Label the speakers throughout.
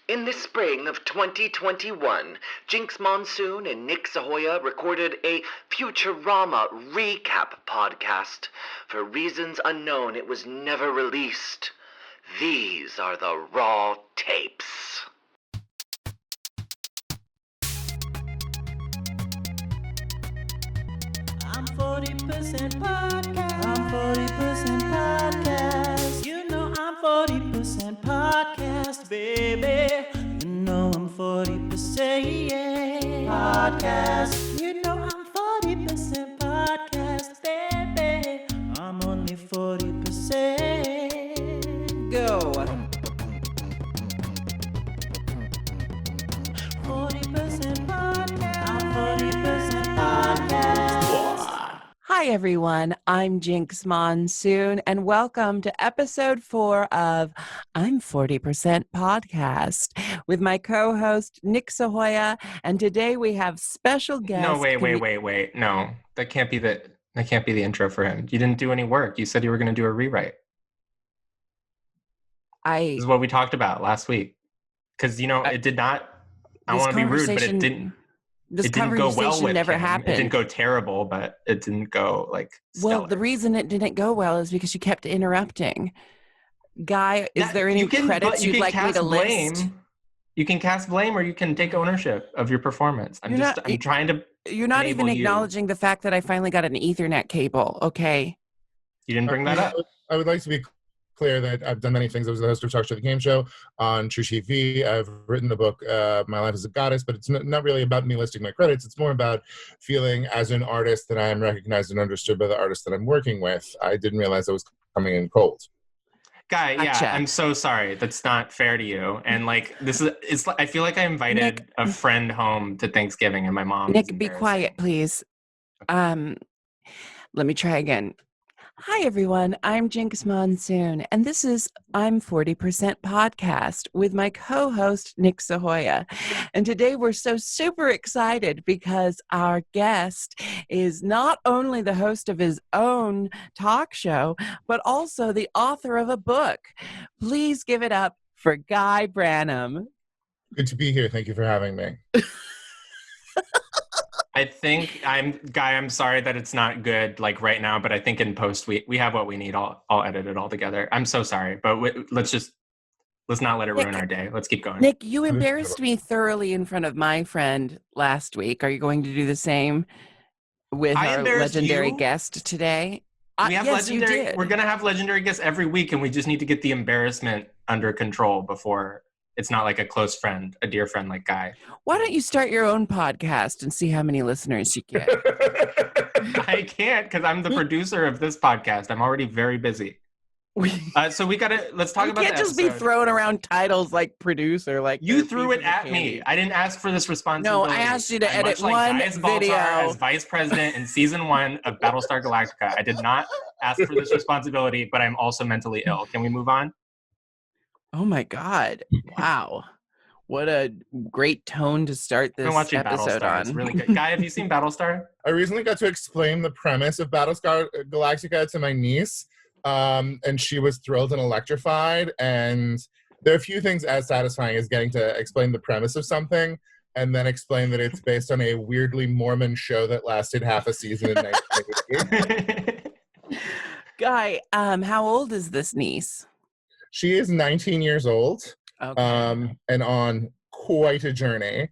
Speaker 1: In the spring of 2021, Jinkx Monsoon and Nick Sahoyah recorded a Futurama recap podcast. For reasons unknown, it was never released. These are the raw tapes.
Speaker 2: I'm 40% podcast. I'm 40% podcast. You know I'm 40% podcast, baby. You know I'm 40% podcast. You know I'm 40% podcast, baby. I'm only 40%. Go. 40% podcast. I'm 40% podcast.
Speaker 3: Hi, everyone. I'm Jinkx Monsoon, and welcome to episode 4 of I'm 40% Podcast with my co-host, Nick Sahoyah. And today we have special guest.
Speaker 4: No, wait. No, that can't be the intro for him. You didn't do any work. You said you were going to do a rewrite. This is what we talked about last week. Because, it did not, I don't want to be rude, but it didn't.
Speaker 3: This
Speaker 4: it didn't go well with
Speaker 3: never
Speaker 4: him.
Speaker 3: happened.
Speaker 4: It didn't go terrible, but it didn't go stellar.
Speaker 3: Well, the reason it didn't go well is because you kept interrupting. Guy, is there any credits you'd like me to list?
Speaker 4: You can cast blame, or you can take ownership of your performance. I'm trying to.
Speaker 3: You're not even acknowledging the fact that I finally got an Ethernet cable. Okay.
Speaker 4: You didn't bring that up.
Speaker 5: I would like to be clear that I've done many things. I was the host of Talk Show The Game Show on True TV. I've written the book My Life as a Goddess, but it's not really about me listing my credits. It's more about feeling as an artist that I am recognized and understood by the artist that I'm working with. I didn't realize I was coming in cold.
Speaker 4: Guy,
Speaker 3: Gotcha.
Speaker 4: Yeah, I'm so sorry. That's not fair to you. And I feel like I invited
Speaker 3: Nick,
Speaker 4: a friend home to Thanksgiving, and my mom.
Speaker 3: Nick, be quiet, please. Let me try again. Hi, everyone. I'm Jinkx Monsoon, and this is I'm 40% Podcast with my co-host, Nick Sahoyah. And today we're so super excited because our guest is not only the host of his own talk show, but also the author of a book. Please give it up for Guy Branum.
Speaker 5: Good to be here. Thank you for having me.
Speaker 4: I think I'm sorry that it's not good right now, but I think in post we have what we need. I'll edit it all together. I'm so sorry, but let's not let it ruin our day. Let's keep going.
Speaker 3: Nick, you embarrassed me thoroughly in front of my friend last week. Are you going to do the same with our legendary guest today?
Speaker 4: We have legendary. We're going to have legendary guests every week, and we just need to get the embarrassment under control before it's not like a close friend, a dear friend like Guy.
Speaker 3: Why don't you start your own podcast and see how many listeners you get?
Speaker 4: I can't because I'm the producer of this podcast. I'm already very busy. So we let's talk about. You can't
Speaker 3: just be throwing around titles like producer.
Speaker 4: You threw it at me. I didn't ask for this responsibility.
Speaker 3: No, I asked you to edit one video.
Speaker 4: As vice president in season 1 of Battlestar Galactica, I did not ask for this responsibility, but I'm also mentally ill. Can we move on?
Speaker 3: Oh my God. Wow. What a great tone to start this episode on.
Speaker 4: It's really good. Guy, have you seen Battlestar?
Speaker 5: I recently got to explain the premise of Battlestar Galactica to my niece, and she was thrilled and electrified. And there are a few things as satisfying as getting to explain the premise of something and then explain that it's based on a weirdly Mormon show that lasted half a season in 1988.
Speaker 3: Guy, how old is this niece?
Speaker 5: She is 19 years old,
Speaker 3: okay.
Speaker 5: And on quite a journey.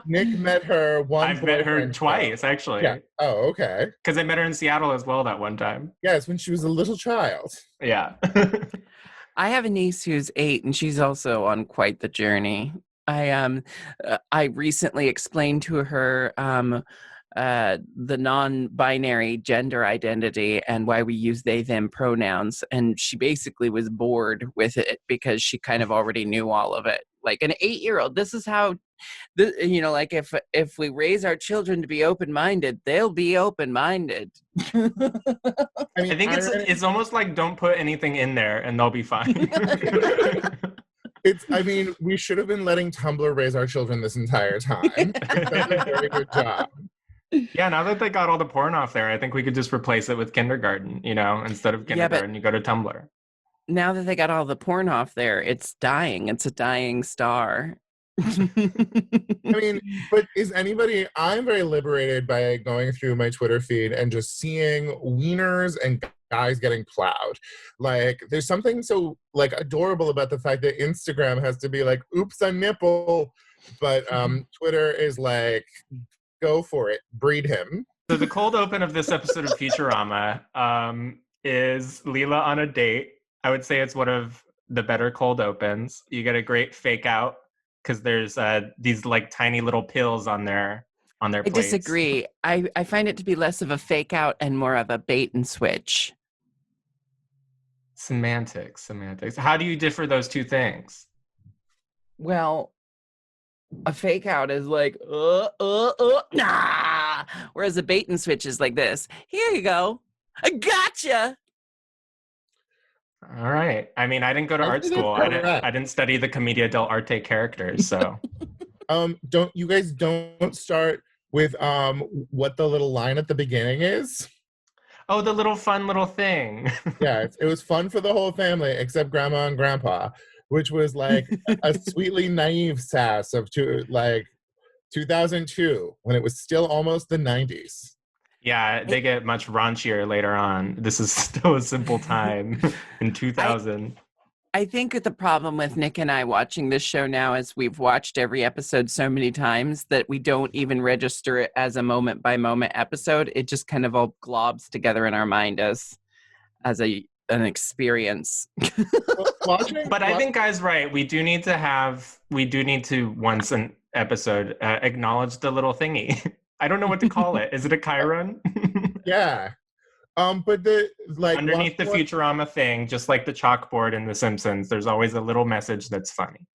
Speaker 5: Nick met her once.
Speaker 4: I've met her twice, actually.
Speaker 5: Yeah. Oh, okay.
Speaker 4: Because I met her in Seattle as well that one time.
Speaker 5: Yes, when she was a little child.
Speaker 4: Yeah.
Speaker 3: I have a niece who's 8, and she's also on quite the journey. I recently explained to her the non-binary gender identity and why we use they them pronouns, and she basically was bored with it because she kind of already knew all of it. Like an 8-year-old, this is how if we raise our children to be open-minded, they'll be open-minded.
Speaker 4: I think it's almost like don't put anything in there and they'll be fine.
Speaker 5: We should have been letting Tumblr raise our children this entire time. That's a very good job.
Speaker 4: Yeah, now that they got all the porn off there, I think we could just replace it with kindergarten, instead of kindergarten, you go to Tumblr.
Speaker 3: now that they got all the porn off there, it's dying. It's a dying star.
Speaker 5: I mean, but I'm very liberated by going through my Twitter feed and just seeing wieners and guys getting plowed. Like, there's something so like adorable about the fact that Instagram has to be like, oops, a nipple. But Twitter is like, go for it, breed him.
Speaker 4: So the cold open of this episode of Futurama is Leela on a date. I would say it's one of the better cold opens. You get a great fake out because there's these like tiny little pills on their plates.
Speaker 3: I disagree. I find it to be less of a fake out and more of a bait and switch.
Speaker 4: Semantics. How do you differ those two things?
Speaker 3: Well, a fake out is like, nah. Whereas a bait and switch is like this. Here you go. I gotcha.
Speaker 4: All right. I mean, I didn't go to art school. I didn't study the Commedia dell'arte characters, so.
Speaker 5: Don't start with what the little line at the beginning is.
Speaker 4: Oh, the little fun little thing.
Speaker 5: Yeah, it was fun for the whole family except Grandma and Grandpa, which was like a sweetly naive sass of 2002 when it was still almost the 90s.
Speaker 4: Yeah, they get much raunchier later on. This is still a simple time in 2000.
Speaker 3: I think the problem with Nick and I watching this show now is we've watched every episode so many times that we don't even register it as a moment by moment episode. It just kind of all globs together in our mind as an experience.
Speaker 4: But I think Guy's right. We do need to once an episode acknowledge the little thingy. I don't know what to call it. Is it a Chiron?
Speaker 5: Yeah. But
Speaker 4: underneath the Futurama thing, just like the chalkboard in The Simpsons, there's always a little message that's funny.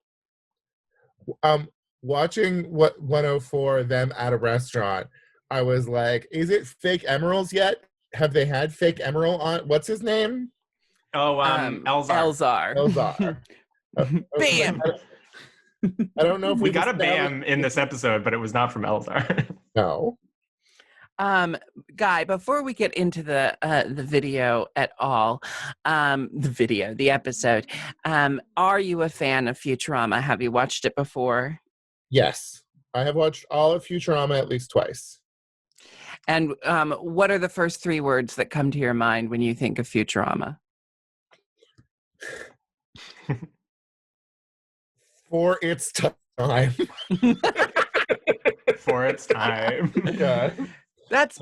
Speaker 5: Watching 104 them at a restaurant, I was like, is it fake emeralds yet? Have they had fake emerald on? What's his name?
Speaker 4: Oh, Elzar.
Speaker 5: Elzar.
Speaker 3: Bam!
Speaker 5: I don't know if
Speaker 4: we got a bam in this episode, but it was not from Elzar.
Speaker 5: No.
Speaker 3: Guy, before we get into the video at all, the episode, are you a fan of Futurama? Have you watched it before?
Speaker 5: Yes. I have watched all of Futurama at least twice.
Speaker 3: And what are the first three words that come to your mind when you think of Futurama?
Speaker 5: For its time.
Speaker 4: For its time.
Speaker 5: Yeah.
Speaker 3: That's.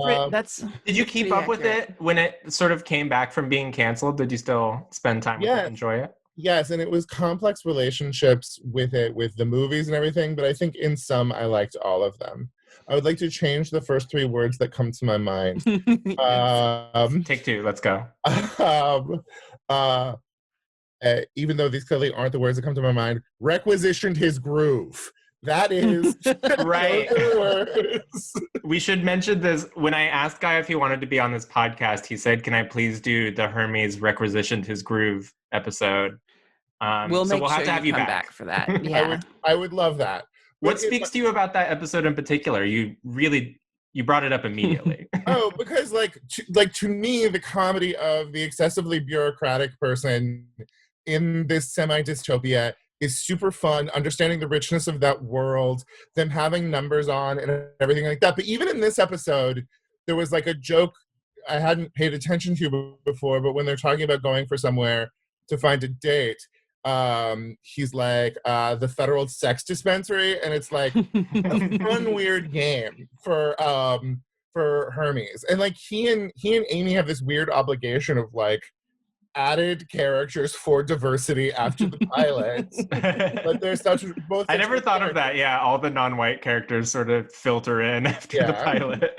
Speaker 4: Did you keep up with it when it sort of came back from being canceled? Did you still spend time with it, enjoy it?
Speaker 5: Yes, and it was complex relationships with it, with the movies and everything, but I think in some I liked all of them. I would like to change the first three words that come to my mind.
Speaker 4: Take two, let's go.
Speaker 5: Even though these clearly aren't the words that come to my mind, requisitioned his groove. That is
Speaker 4: right. We should mention this. When I asked Guy if he wanted to be on this podcast, he said, "Can I please do the Hermes requisitioned his groove episode?"
Speaker 3: We'll have to have you back for that. Yeah,
Speaker 5: I would love that.
Speaker 4: What speaks to you about that episode in particular? You brought it up immediately.
Speaker 5: Oh, because to me, the comedy of the excessively bureaucratic person in this semi-dystopia is super fun, understanding the richness of that world, them having numbers on and everything like that. But even in this episode, there was like a joke I hadn't paid attention to before, but when they're talking about going for somewhere to find a date, he's like, the federal sex dispensary, and it's like a fun, weird game for Hermes. And like he and Amy have this weird obligation of like added characters for diversity after the pilot. But they're both. I
Speaker 4: never thought of that. Yeah, all the non-white characters sort of filter in after the pilot.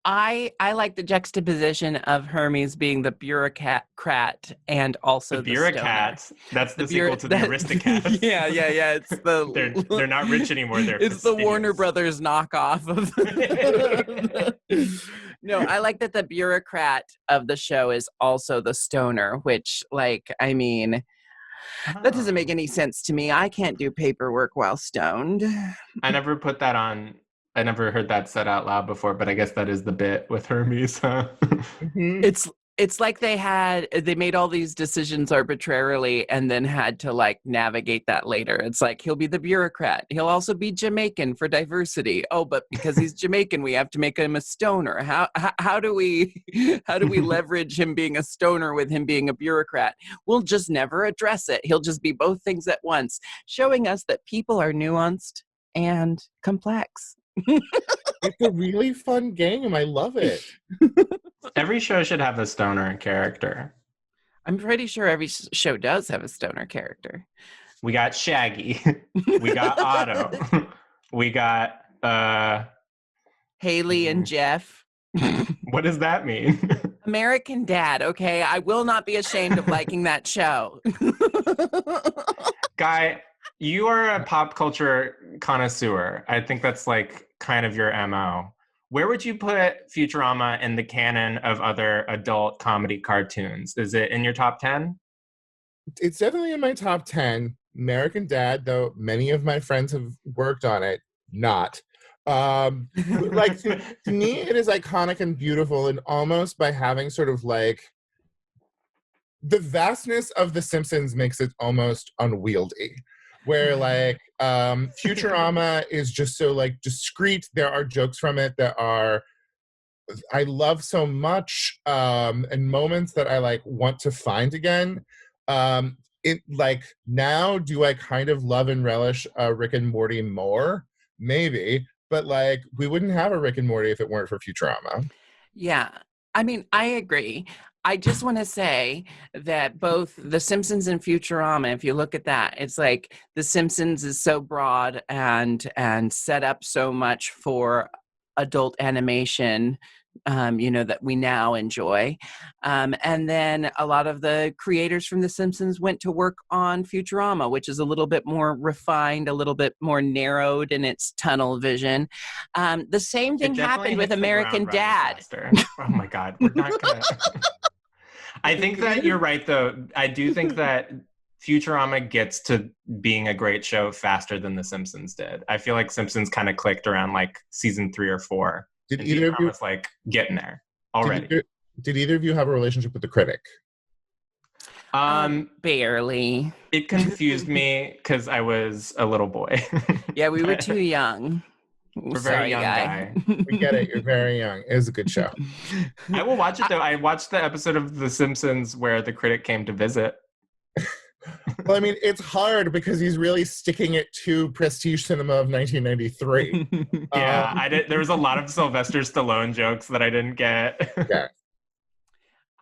Speaker 3: I like the juxtaposition of Hermes being the bureaucrat and also the
Speaker 4: bureaucrat. That's the sequel to the Aristocats.
Speaker 3: Yeah. It's the
Speaker 4: they're not rich anymore.
Speaker 3: It's the Warner Brothers knockoff of. No, I like that the bureaucrat of the show is also the stoner, which, like, I mean, that doesn't make any sense to me. I can't do paperwork while stoned.
Speaker 4: I never put that on. I never heard that said out loud before, but I guess that is the bit with Hermes, huh?
Speaker 3: It's It's like they made all these decisions arbitrarily and then had to like navigate that later. It's like he'll be the bureaucrat. He'll also be Jamaican for diversity. Oh, but because he's Jamaican, we have to make him a stoner. How do we leverage him being a stoner with him being a bureaucrat? We'll just never address it. He'll just be both things at once, showing us that people are nuanced and complex.
Speaker 5: It's a really fun game. I love it.
Speaker 4: Every show should have a stoner character.
Speaker 3: I'm pretty sure every show does have a stoner character.
Speaker 4: We got Shaggy. We got Otto. We got
Speaker 3: Haley and Jeff.
Speaker 4: What does that mean?
Speaker 3: American Dad, okay? I will not be ashamed of liking that show.
Speaker 4: Guy, you are a pop culture connoisseur. I think that's like kind of your MO. Where would you put Futurama in the canon of other adult comedy cartoons? Is it in your top 10?
Speaker 5: It's definitely in my top 10. American Dad, though many of my friends have worked on it, not. Like to me, it is iconic and beautiful, and almost by having sort of like the vastness of The Simpsons makes it almost unwieldy. Where like Futurama is just so like discreet. There are jokes from it that I love so much, and moments that I like want to find again. It like now, do I kind of love and relish Rick and Morty more? Maybe, but like we wouldn't have a Rick and Morty if it weren't for Futurama.
Speaker 3: Yeah, I mean, I agree. I just want to say that both The Simpsons and Futurama, if you look at that, it's like The Simpsons is so broad and set up so much for adult animation, that we now enjoy. And then a lot of the creators from The Simpsons went to work on Futurama, which is a little bit more refined, a little bit more narrowed in its tunnel vision. The same thing happened with American Dad.
Speaker 4: Oh my God, we're not gonna... I think that you're right, though. I do think that Futurama gets to being a great show faster than The Simpsons did. I feel like Simpsons kind of clicked around like season 3 or 4.
Speaker 5: Did either of you
Speaker 4: like getting there already?
Speaker 5: Did either of you have a relationship with the critic?
Speaker 3: Barely.
Speaker 4: It confused me because I was a little boy.
Speaker 3: Yeah, we were too young.
Speaker 4: We're very young guy.
Speaker 5: We get it. You're very young. It was a good show.
Speaker 4: I will watch it though. I watched the episode of The Simpsons where the critic came to visit.
Speaker 5: Well, I mean, it's hard because he's really sticking it to prestige cinema of 1993.
Speaker 4: Yeah, I did. There was a lot of Sylvester Stallone jokes that I didn't get.
Speaker 5: Yeah.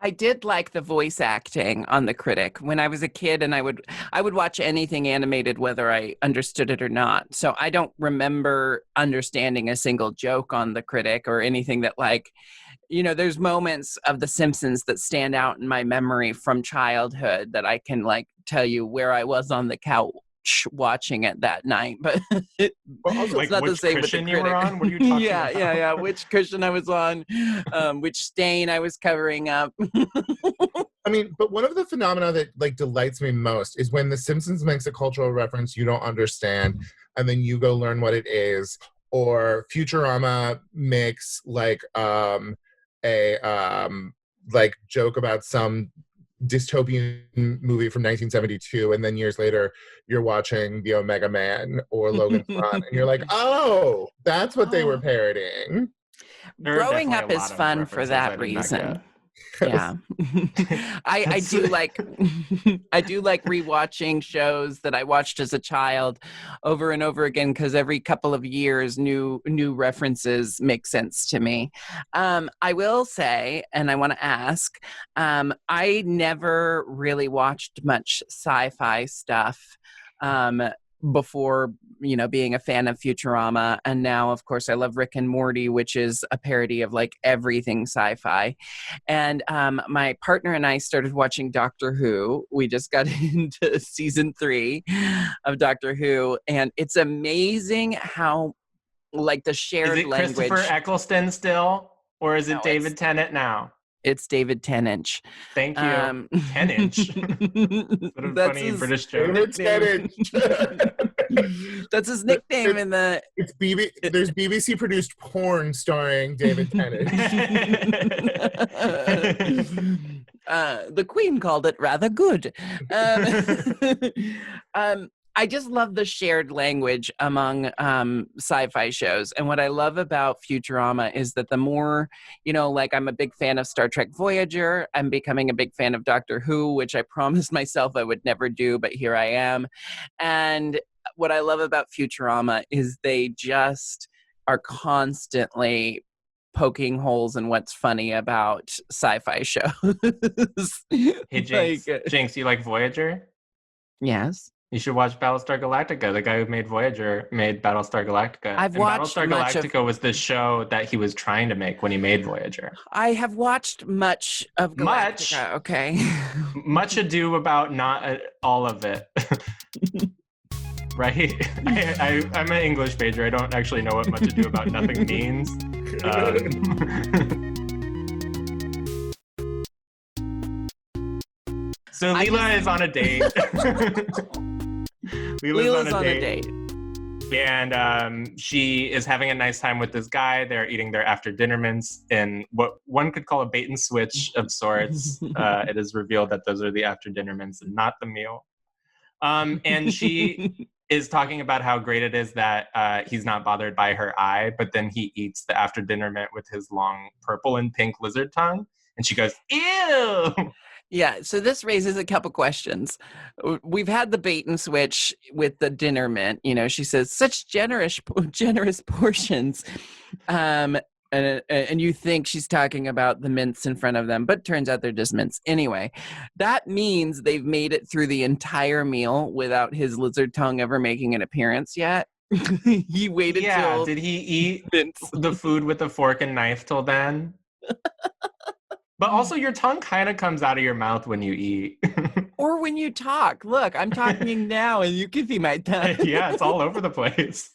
Speaker 3: I did like the voice acting on The Critic when I was a kid, and I would watch anything animated whether I understood it or not. So I don't remember understanding a single joke on The Critic or anything that like, there's moments of The Simpsons that stand out in my memory from childhood that I can like tell you where I was on the couch watching it that night, but
Speaker 5: also,
Speaker 4: like,
Speaker 3: it's not the same with The Critic.
Speaker 4: You were on? What are you talking about?
Speaker 3: Yeah. Which cushion I was on, which stain I was covering up.
Speaker 5: I mean, but one of the phenomena that like delights me most is when The Simpsons makes a cultural reference you don't understand, and then you go learn what it is, or Futurama makes like a like joke about some dystopian movie from 1972, and then years later you're watching The Omega Man or Logan's Run, and you're like, oh, that's what they were parodying.
Speaker 3: Growing up is fun for that reason. Yeah. I do like rewatching shows that I watched as a child over and over again because every couple of years new references make sense to me. I will say, and I want to ask, I never really watched much sci-fi stuff before, being a fan of Futurama. And now, of course, I love Rick and Morty, which is a parody of like everything sci-fi. And my partner and I started watching Doctor Who. We just got into season 3 of Doctor Who. And it's amazing how like the shared
Speaker 4: language. Is it
Speaker 3: language.
Speaker 4: Christopher Eccleston still? Or is it David Tennant now?
Speaker 3: It's David Tennant.
Speaker 4: Thank you. Tennant. What a funny British joke.
Speaker 5: David Tennant.
Speaker 3: That's his nickname in the.
Speaker 5: It's There's BBC produced porn starring David Tennant.
Speaker 3: The Queen called it rather good. I just love the shared language among sci-fi shows. And what I love about Futurama is that the more, like I'm a big fan of Star Trek Voyager. I'm becoming a big fan of Doctor Who, which I promised myself I would never do, but here I am. And what I love about Futurama is they just are constantly poking holes in what's funny about sci-fi shows.
Speaker 4: Hey, Jinkx, you like Voyager?
Speaker 3: Yes.
Speaker 4: You should watch Battlestar Galactica. The guy who made Voyager made Battlestar Galactica. Battlestar Galactica was the show that he was trying to make when he made Voyager.
Speaker 3: I have watched much of Galactica. Okay.
Speaker 4: Much ado about not all of it. Right? I'm an English major. I don't actually know what much ado about nothing means. So Leela is on a date. Leela's on a date. And she is having a nice time with this guy. They're eating their after dinner mints in what one could call a bait and switch of sorts. It is revealed that those are the after dinner mints and not the meal. And she is talking about how great it is that he's not bothered by her eye, but then he eats the after dinner mint with his long purple and pink lizard tongue. And she goes, ew!
Speaker 3: Yeah, so this raises a couple questions. We've had the bait and switch with the dinner mint. She says, such generous portions. And you think she's talking about the mints in front of them, but turns out they're just mints. Anyway, that means they've made it through the entire meal without his lizard tongue ever making an appearance yet. He waited till...
Speaker 4: Did he eat the food with a fork and knife till then? But also your tongue kind of comes out of your mouth when you eat.
Speaker 3: Or when you talk. Look, I'm talking now and you can see my tongue.
Speaker 4: Yeah, it's all over the place.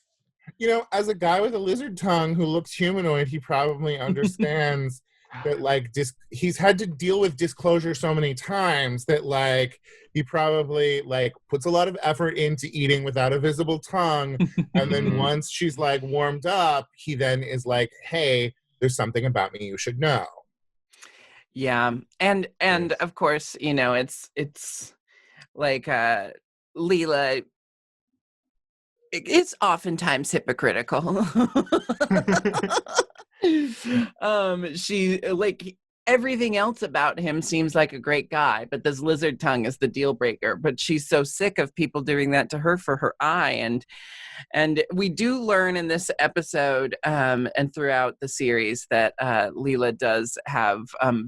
Speaker 5: As a guy with a lizard tongue who looks humanoid, he probably understands that he's had to deal with disclosure so many times that he probably puts a lot of effort into eating without a visible tongue. And then once she's warmed up, he then is like, hey, there's something about me you should know.
Speaker 3: Yeah. And of course, it's like Leela is oftentimes hypocritical. She everything else about him seems like a great guy, but this lizard tongue is the deal breaker. But she's so sick of people doing that to her for her eye. And we do learn in this episode and throughout the series that Leela does have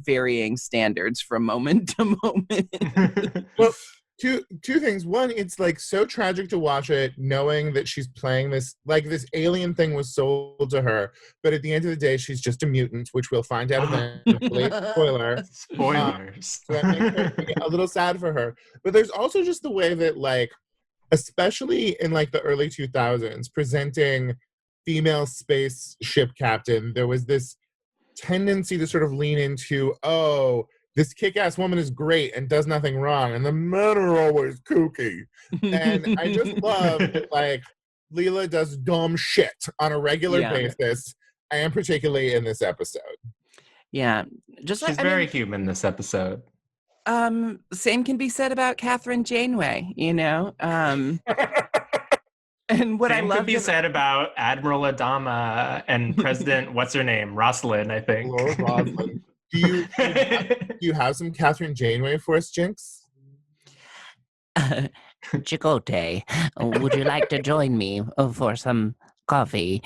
Speaker 3: varying standards from moment to moment.
Speaker 5: Well, two things. One, it's so tragic to watch it knowing that she's playing this, this alien thing was sold to her, but at the end of the day, she's just a mutant, which we'll find out eventually. Spoiler.
Speaker 4: Spoilers.
Speaker 5: So that makes me a little sad for her. But there's also just the way that especially in the early 2000s, presenting female spaceship captain, there was this tendency to sort of lean into, this kick-ass woman is great and does nothing wrong, and the men are always kooky. And I just love that Leela does dumb shit on a regular basis, and particularly in this episode.
Speaker 3: Yeah.
Speaker 4: She's very human this episode.
Speaker 3: Same can be said about Catherine Janeway, And what I love
Speaker 4: could be said about Admiral Adama and President what's her name, Rosalind, I think.
Speaker 5: Lord Rosalind. Do you have some Catherine Janeway for us, Jinkx?
Speaker 6: Chicote, would you like to join me for some coffee?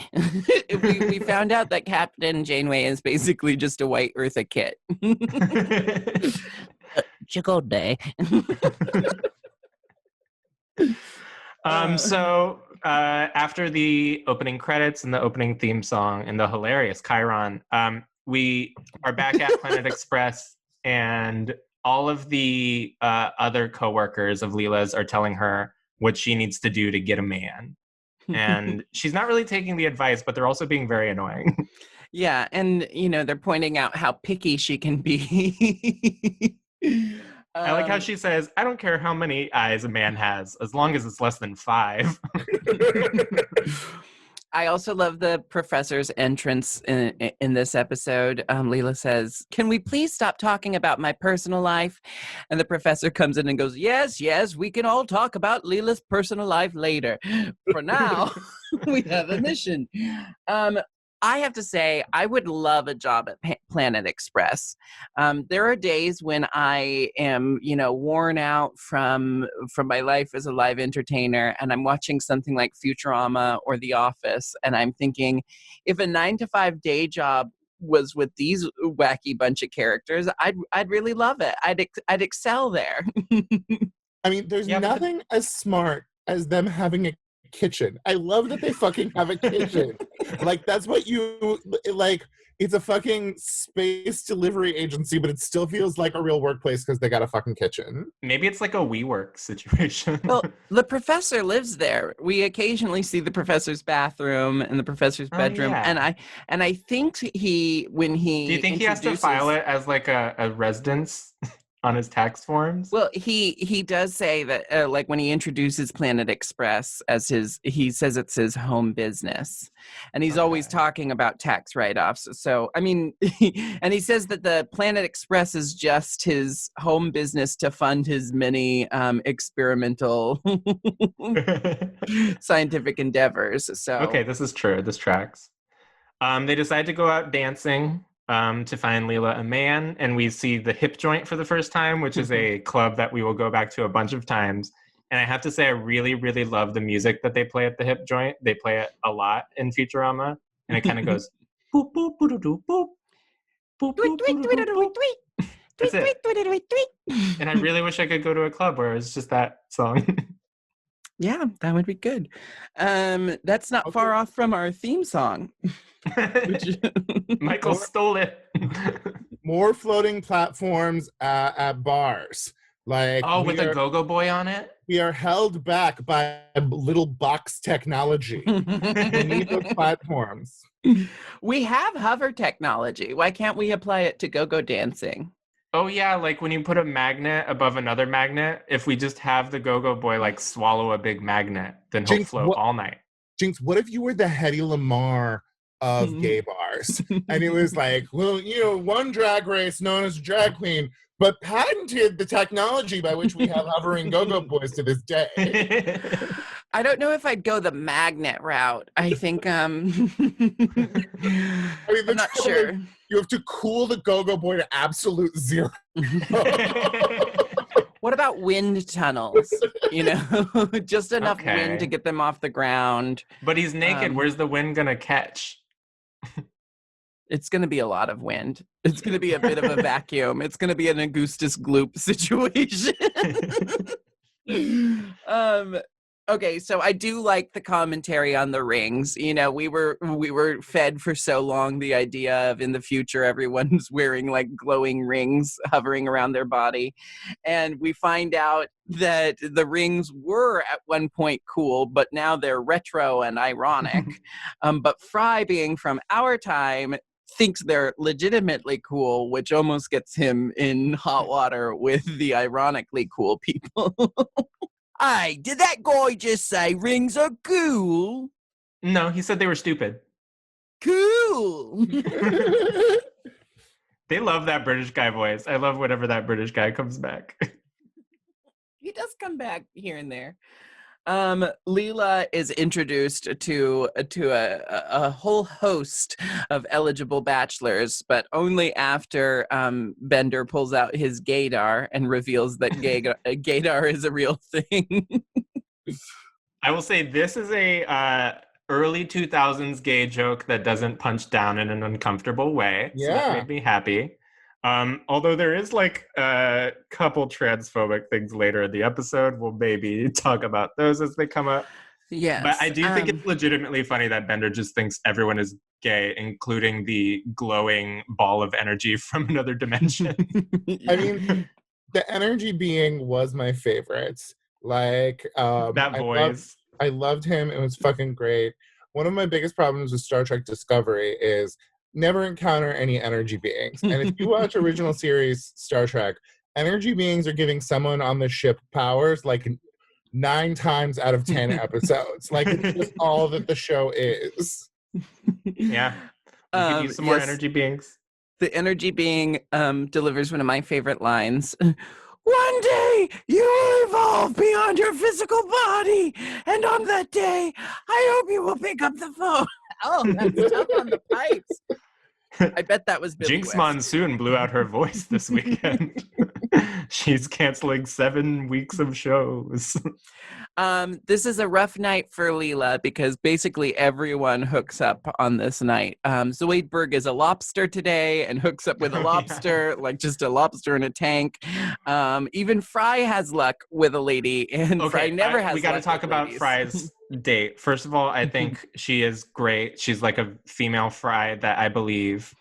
Speaker 3: we found out that Captain Janeway is basically just a white Eartha Kitt.
Speaker 6: Chicote.
Speaker 4: So after the opening credits and the opening theme song and the hilarious Chiron, we are back at Planet Express, and all of the other coworkers of Leela's are telling her what she needs to do to get a man. And she's not really taking the advice, but they're also being very annoying.
Speaker 3: Yeah, and they're pointing out how picky she can be.
Speaker 4: I like how she says, I don't care how many eyes a man has, as long as it's less than 5.
Speaker 3: I also love the professor's entrance in this episode. Leela says, "Can we please stop talking about my personal life?" And the professor comes in and goes, "Yes, yes, we can all talk about Leela's personal life later. For now, we have a mission." I have to say, I would love a job at Planet Express. There are days when I am, worn out from my life as a live entertainer, and I'm watching something like Futurama or The Office, and I'm thinking, if a 9-to-5 day job was with these wacky bunch of characters, I'd really love it. I'd excel there.
Speaker 5: I mean, there's nothing as smart as them having a kitchen. I love that they fucking have a kitchen. Like, that's what it's a fucking space delivery agency, but it still feels like a real workplace because they got a fucking kitchen.
Speaker 4: Maybe it's like a WeWork situation.
Speaker 3: Well, the professor lives there. We occasionally see the professor's bathroom and the professor's bedroom.
Speaker 4: Yeah.
Speaker 3: And I think do you think
Speaker 4: he has to file it as like a residence on his tax forms?
Speaker 3: Well, he does say that, like when he introduces Planet Express as he says it's his home business, and he's always talking about tax write-offs. So, I mean, and he says that the Planet Express is just his home business to fund his many experimental scientific endeavors. So,
Speaker 4: okay, this is true. This tracks. They decide to go out dancing to find Leela a man, and we see the Hip Joint for the first time, which is a club that we will go back to a bunch of times. And I have to say, I really, really love the music that they play at the Hip Joint. They play it a lot in Futurama, and it kind of goes boop boop boop boop boop boop boop boop. That's it. And I really wish I could go to a club where it's just that song.
Speaker 3: Yeah, that would be good. That's not far off from our theme song.
Speaker 4: Michael stole it.
Speaker 5: More floating platforms at bars. Like,
Speaker 4: with a go-go boy on it?
Speaker 5: We are held back by little box technology. We need those platforms.
Speaker 3: We have hover technology. Why can't we apply it to go-go dancing?
Speaker 4: Oh yeah, like when you put a magnet above another magnet, if we just have the go-go boy like swallow a big magnet, then he'll float all night.
Speaker 5: Jinkx, what if you were the Hedy Lamarr of gay bars? And it was like, well, one drag race known as drag queen, but patented the technology by which we have hovering go-go boys to this day.
Speaker 3: I don't know if I'd go the magnet route. I think I'm not sure.
Speaker 5: You have to cool the go-go boy to absolute zero.
Speaker 3: What about wind tunnels? Just enough wind to get them off the ground.
Speaker 4: But he's naked. Where's the wind gonna catch?
Speaker 3: It's going to be a lot of wind. It's going to be a bit of a vacuum. It's going to be an Augustus Gloop situation. Okay, so I do like the commentary on the rings. We were fed for so long the idea of in the future everyone's wearing like glowing rings hovering around their body. And we find out that the rings were at one point cool, but now they're retro and ironic. But Fry, being from our time, thinks they're legitimately cool, which almost gets him in hot water with the ironically cool people. Hey, did that guy just say rings are cool?
Speaker 4: No, he said they were stupid.
Speaker 3: Cool.
Speaker 4: They love that British guy voice. I love whenever that British guy comes back.
Speaker 3: He does come back here and there. Leela is introduced to a whole host of eligible bachelors, but only after Bender pulls out his gaydar and reveals that gaydar is a real thing.
Speaker 4: I will say this is a early 2000s gay joke that doesn't punch down in an uncomfortable way.
Speaker 5: Yeah.
Speaker 4: So that made me happy. Although there is like a couple transphobic things later in the episode. We'll maybe talk about those as they come up.
Speaker 3: Yes.
Speaker 4: But I do think it's legitimately funny that Bender just thinks everyone is gay, including the glowing ball of energy from another dimension.
Speaker 5: I mean, the energy being was my favorite. Like,
Speaker 4: that voice.
Speaker 5: I loved him. It was fucking great. One of my biggest problems with Star Trek Discovery is never encounter any energy beings. And if you watch original series Star Trek, energy beings are giving someone on the ship powers like 9 times out of 10 episodes. Like, it's just all that the show is.
Speaker 4: Yeah. We could use some more energy beings.
Speaker 3: The energy being delivers one of my favorite lines. One day you will evolve beyond your physical body, and on that day, I hope you will pick up the phone. Oh, that's tough on the pipes. I bet that was Billy
Speaker 4: Jinkx
Speaker 3: West.
Speaker 4: Monsoon blew out her voice this weekend. She's canceling 7 weeks of shows.
Speaker 3: This is a rough night for Leela because basically everyone hooks up on this night. Zoidberg is a lobster today and hooks up with a lobster, like just a lobster in a tank. Even Fry has luck with a lady, and Fry never has luck.
Speaker 4: We got to talk about
Speaker 3: ladies.
Speaker 4: Fry's date. First of all, I think she is great. She's like a female Fry that I believe.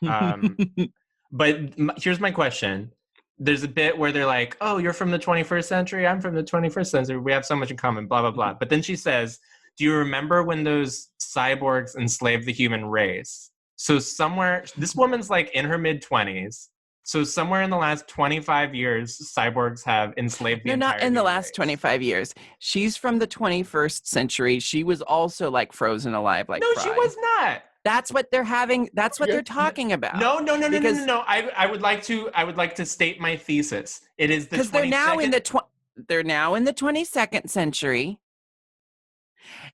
Speaker 4: But here's my question. There's a bit where they're like, oh, you're from the 21st century. I'm from the 21st century. We have so much in common, blah, blah, blah. But then she says, do you remember when those cyborgs enslaved the human race? So somewhere, this woman's like in her mid-20s. So somewhere in the last 25 years, cyborgs have enslaved the entire
Speaker 3: not in the
Speaker 4: human
Speaker 3: last
Speaker 4: race.
Speaker 3: 25 years. She's from the 21st century. She was also like frozen alive like
Speaker 4: No,
Speaker 3: Fry.
Speaker 4: she was not.
Speaker 3: That's what they're having. That's what they're talking about.
Speaker 4: No.
Speaker 3: Because-
Speaker 4: No. I would like to state my thesis. It is the
Speaker 3: Because they're now in
Speaker 4: 22nd
Speaker 3: the they're now in the 22nd century.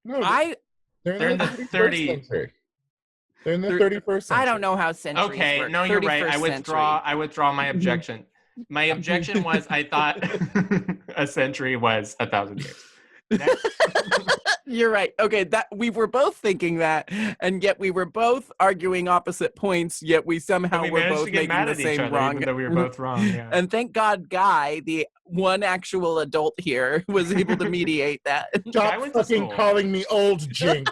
Speaker 5: No,
Speaker 4: they're in the
Speaker 5: 31st
Speaker 4: 30.
Speaker 5: century. They're in the 31st century.
Speaker 3: I don't know how centuries
Speaker 4: Okay,
Speaker 3: work.
Speaker 4: no, you're right.
Speaker 3: 31st
Speaker 4: I withdraw my objection. My objection was I thought a century was 1,000 years. Next.
Speaker 3: You're right. Okay, that we were both thinking that, and yet we were both arguing opposite points. Yet we somehow
Speaker 4: we
Speaker 3: were
Speaker 4: managed
Speaker 3: both
Speaker 4: to get
Speaker 3: making
Speaker 4: mad
Speaker 3: the
Speaker 4: at each
Speaker 3: same
Speaker 4: other,
Speaker 3: wrong.
Speaker 4: even though we were both wrong. Yeah.
Speaker 3: And thank God, Guy, the one actual adult here, was able to mediate that.
Speaker 4: I
Speaker 5: Stop
Speaker 4: went to
Speaker 5: fucking
Speaker 4: school.
Speaker 5: calling me old, Jinkx.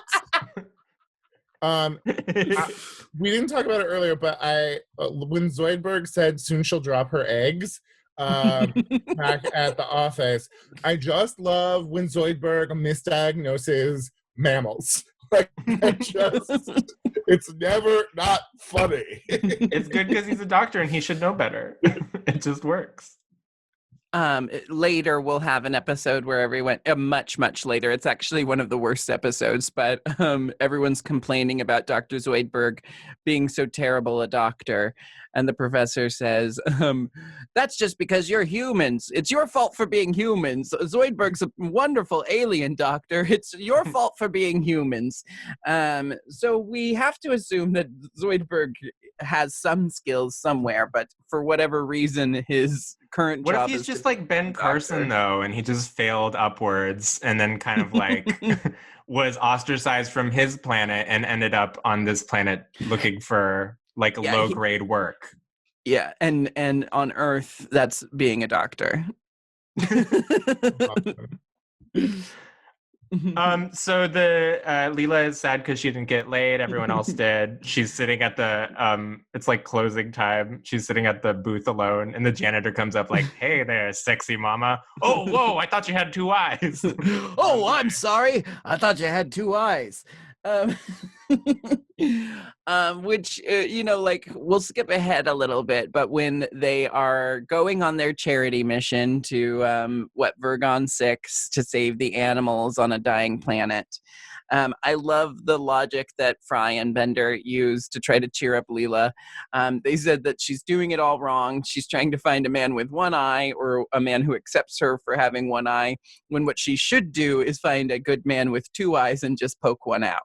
Speaker 5: We didn't talk about it earlier, but when Zoidberg said soon she'll drop her eggs back at the office, I just love when Zoidberg misdiagnoses mammals. Like, it's never not funny.
Speaker 4: It's good because he's a doctor and he should know better. It just works.
Speaker 3: Later we'll have an episode where everyone much later, it's actually one of the worst episodes, but everyone's complaining about Dr. Zoidberg being so terrible a doctor, and the professor says, that's just because you're humans. It's your fault for being humans. Zoidberg's a wonderful alien doctor. It's your fault for being humans. So we have to assume that Zoidberg has some skills somewhere, but for whatever reason his current
Speaker 4: What
Speaker 3: job
Speaker 4: if he's
Speaker 3: is
Speaker 4: just
Speaker 3: to
Speaker 4: like Ben Carson though, and he just failed upwards and then kind of like was ostracized from his planet and ended up on this planet looking for like low grade work.
Speaker 3: Yeah, and on Earth that's being a doctor.
Speaker 4: So the Leela is sad because she didn't get laid. Everyone else did. She's sitting at the it's like closing time. She's sitting at the booth alone, and the janitor comes up like, "Hey there, sexy mama." Oh, whoa! I thought you had 2 eyes.
Speaker 3: Oh, I'm sorry. I thought you had 2 eyes. Which like we'll skip ahead a little bit, but when they are going on their charity mission to Vergon 6 to save the animals on a dying planet, I love the logic that Fry and Bender use to try to cheer up Leela. They said that she's doing it all wrong. She's trying to find a man with 1 eye, or a man who accepts her for having 1 eye, when what she should do is find a good man with 2 eyes and just poke one out.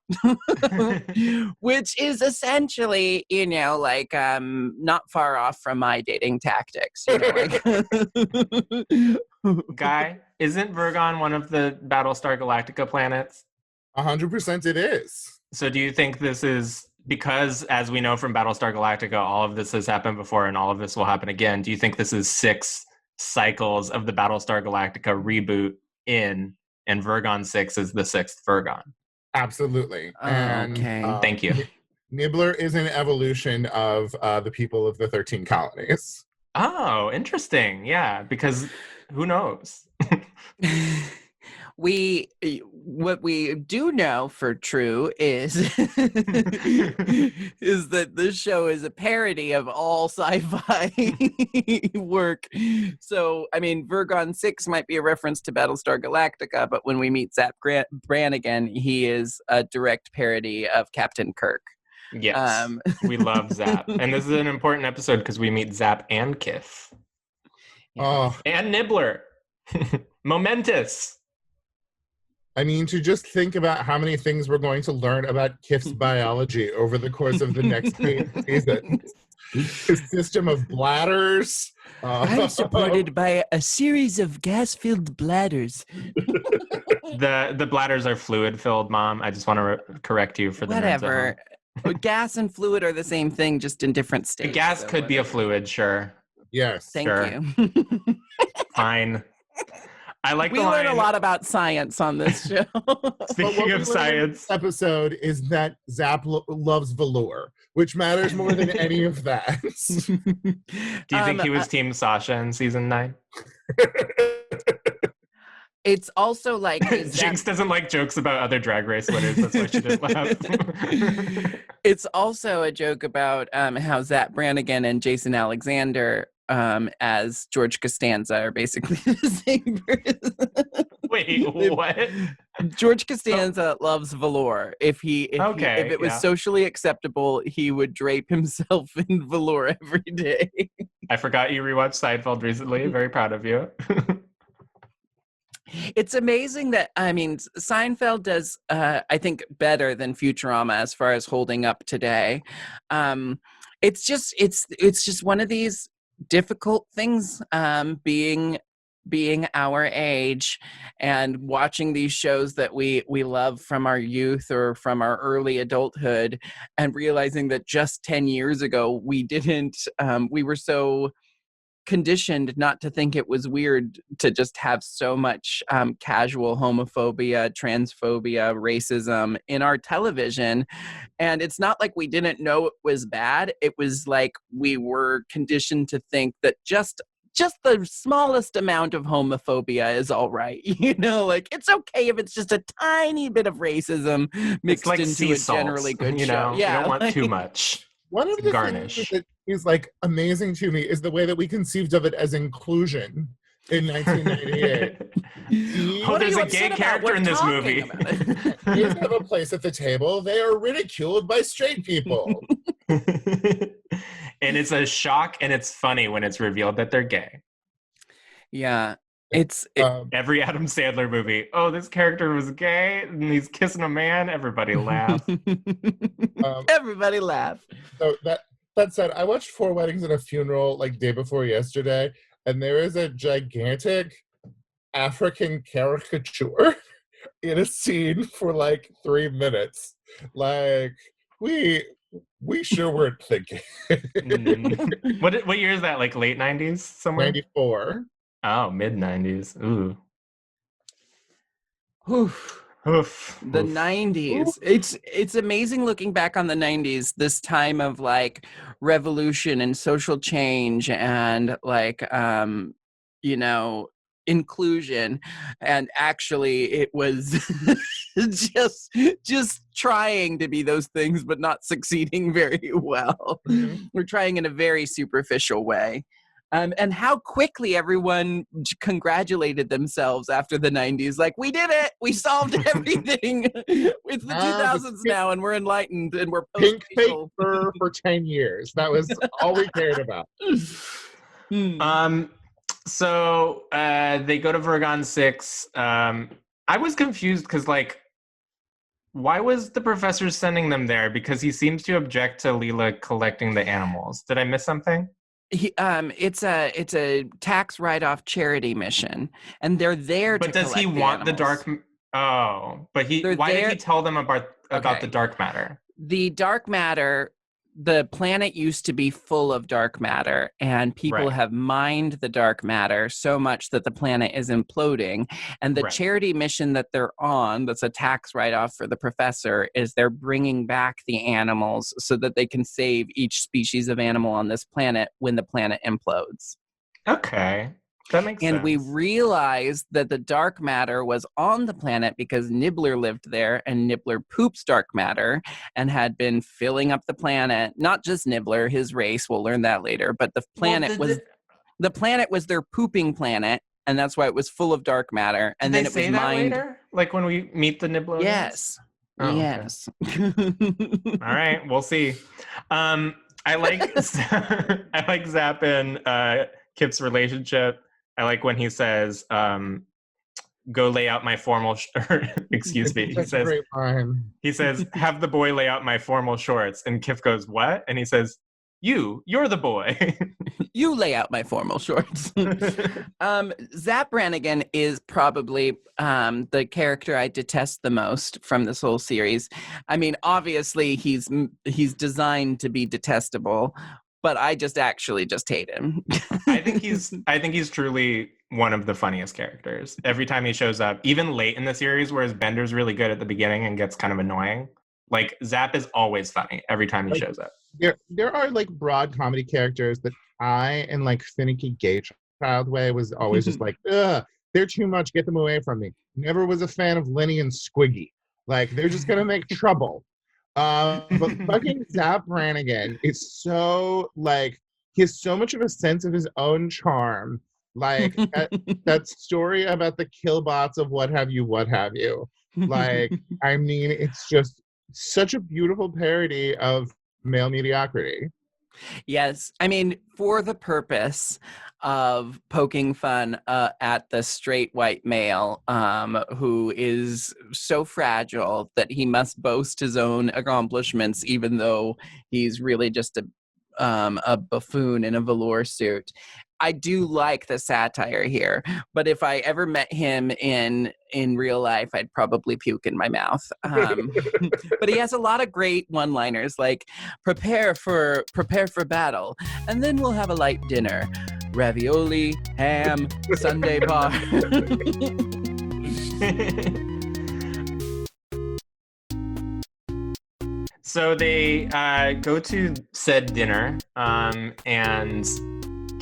Speaker 3: Which is essentially, not far off from my dating tactics.
Speaker 4: Guy, isn't Vergon one of the Battlestar Galactica planets?
Speaker 5: 100% it is.
Speaker 4: So do you think this is because, as we know from Battlestar Galactica, all of this has happened before and all of this will happen again? Do you think this is 6 cycles of the Battlestar Galactica reboot and Vergon 6 is the 6th Vergon?
Speaker 5: Absolutely.
Speaker 3: Okay.
Speaker 4: Thank you.
Speaker 5: Nibbler is an evolution of the people of the 13 colonies.
Speaker 4: Oh, interesting. Yeah, because who knows?
Speaker 3: what we do know for true is is that this show is a parody of all sci-fi work. So, I mean, Vergon 6 might be a reference to Battlestar Galactica, but when we meet Brannigan, he is a direct parody of Captain Kirk.
Speaker 4: Yes, we love Zap. And this is an important episode because we meet Zap and Kif.
Speaker 5: Oh,
Speaker 4: And Nibbler. Momentous.
Speaker 5: I mean, to just think about how many things we're going to learn about Kif's biology over the course of the next 8 seasons. His system of bladders.
Speaker 3: I'm supported by a series of gas-filled bladders.
Speaker 4: The bladders are fluid-filled, Mom. I just want to correct you for the
Speaker 3: Whatever. Gas and fluid are the same thing, just in different states.
Speaker 4: The gas
Speaker 3: so
Speaker 4: could be a
Speaker 3: whatever.
Speaker 4: fluid, sure.
Speaker 5: Yes.
Speaker 3: Thank
Speaker 4: Sure.
Speaker 3: you.
Speaker 4: Fine. I like
Speaker 3: We
Speaker 4: the line.
Speaker 3: learn a lot about science on this show.
Speaker 4: Speaking of science,
Speaker 5: episode is that Zap loves velour, which matters more than any of that.
Speaker 4: do you think he was Team Sasha in season 9?
Speaker 3: It's also like
Speaker 4: Jinkx doesn't like jokes about other Drag Race winners. That's why she didn't laugh.
Speaker 3: It's also a joke about how Zap Brannigan and Jason Alexander as George Costanza are basically the same person.
Speaker 4: Wait, what?
Speaker 3: George Costanza loves velour. If it was socially acceptable, he would drape himself in velour every day.
Speaker 4: I forgot you rewatched Seinfeld recently. Very proud of you.
Speaker 3: It's amazing that, I mean, Seinfeld does, I think, better than Futurama as far as holding up today. It's just one of these difficult things, being our age and watching these shows that we love from our youth or from our early adulthood, and realizing that just 10 years ago we were so conditioned not to think it was weird to just have so much casual homophobia, transphobia, racism in our television. And it's not like we didn't know it was bad. It was like we were conditioned to think that just the smallest amount of homophobia is all right. You know, like it's okay if it's just a tiny bit of racism mixed
Speaker 4: like
Speaker 3: into a generally good show.
Speaker 4: Yeah, you don't want too much.
Speaker 5: One of the
Speaker 4: garnish
Speaker 5: things that is like amazing to me is the way that we conceived of it as inclusion in 1998.
Speaker 4: There's a gay character in this movie.
Speaker 5: They have a place at the table. They are ridiculed by straight people.
Speaker 4: And it's a shock, and it's funny when it's revealed that they're gay.
Speaker 3: Yeah.
Speaker 4: Every Adam Sandler movie. Oh, this character was gay and he's kissing a man. Everybody laugh.
Speaker 3: Everybody laugh.
Speaker 5: So that said, I watched 4 Weddings and a Funeral like day before yesterday, and there is a gigantic African caricature in a scene for like 3 minutes. Like we sure weren't thinking.
Speaker 4: What year is that? Like late 90s somewhere?
Speaker 5: 94.
Speaker 4: Oh, mid 90s. Ooh.
Speaker 3: Oof.
Speaker 4: Oof.
Speaker 3: The 90s. It's amazing looking back on the 90s, this time of like revolution and social change and like inclusion, and actually it was just trying to be those things but not succeeding very well.
Speaker 5: Mm-hmm.
Speaker 3: We're trying in a very superficial way. And how quickly everyone congratulated themselves after the 90s. Like, we did it! We solved everything! It's the 2000s now, and we're enlightened, and we're
Speaker 5: pink
Speaker 3: post-racial.
Speaker 5: paper for 10 years. That was all we cared about.
Speaker 4: So they go to Vergon 6. I was confused because, like, why was the professor sending them there? Because he seems to object to Leela collecting the animals. Did I miss something?
Speaker 3: It's a tax write-off charity mission, and they're there to collect the animals. But does he want the
Speaker 4: dark? Oh, but why did he tell them about the dark matter?
Speaker 3: The dark matter. The planet used to be full of dark matter, and people have mined the dark matter so much that the planet is imploding. And the charity mission that they're on, that's a tax write-off for the professor, is they're bringing back the animals so that they can save each species of animal on this planet when the planet implodes.
Speaker 4: Okay. That makes
Speaker 3: And
Speaker 4: sense.
Speaker 3: we realized that the dark matter was on the planet because Nibbler lived there, and Nibbler poops dark matter and had been filling up the planet. Not just Nibbler, his race, we'll learn that later, but the planet was their pooping planet, and that's why it was full of dark matter. And
Speaker 4: Did
Speaker 3: then
Speaker 4: they
Speaker 3: it was
Speaker 4: say that
Speaker 3: mined.
Speaker 4: later? Like when we meet the Nibblerians?
Speaker 3: Yes.
Speaker 4: Oh,
Speaker 3: yes.
Speaker 4: Okay. All right, we'll see. I like I like Zap and Kip's relationship. I like when he says, "Go lay out my formal." Excuse me.
Speaker 5: Such a great line.
Speaker 4: He says, "Have the boy lay out my formal shorts," and Kip goes, "What?" And he says, "You're the boy."
Speaker 3: You lay out my formal shorts. Zap Brannigan is probably the character I detest the most from this whole series. I mean, obviously he's designed to be detestable, but I just hate him.
Speaker 4: I think he's truly one of the funniest characters. Every time he shows up, even late in the series, whereas Bender's really good at the beginning and gets kind of annoying. Like Zap is always funny every time he shows up.
Speaker 5: There are like broad comedy characters that I, in like finicky gay child way, was always just like, ugh, they're too much, get them away from me. Never was a fan of Lenny and Squiggy. Like, they're just gonna make trouble. But fucking Zap Brannigan is so like, he has so much of a sense of his own charm. Like that story about the killbots of what have you. Like, I mean, it's just such a beautiful parody of male mediocrity.
Speaker 3: Yes. I mean, for the purpose of poking fun at the straight white male who is so fragile that he must boast his own accomplishments, even though he's really just a buffoon in a velour suit. I do like the satire here, but if I ever met him in real life, I'd probably puke in my mouth. But he has a lot of great one-liners, like prepare for battle, and then we'll have a light dinner, ravioli, ham, Sunday bar.
Speaker 4: So they go to said dinner, and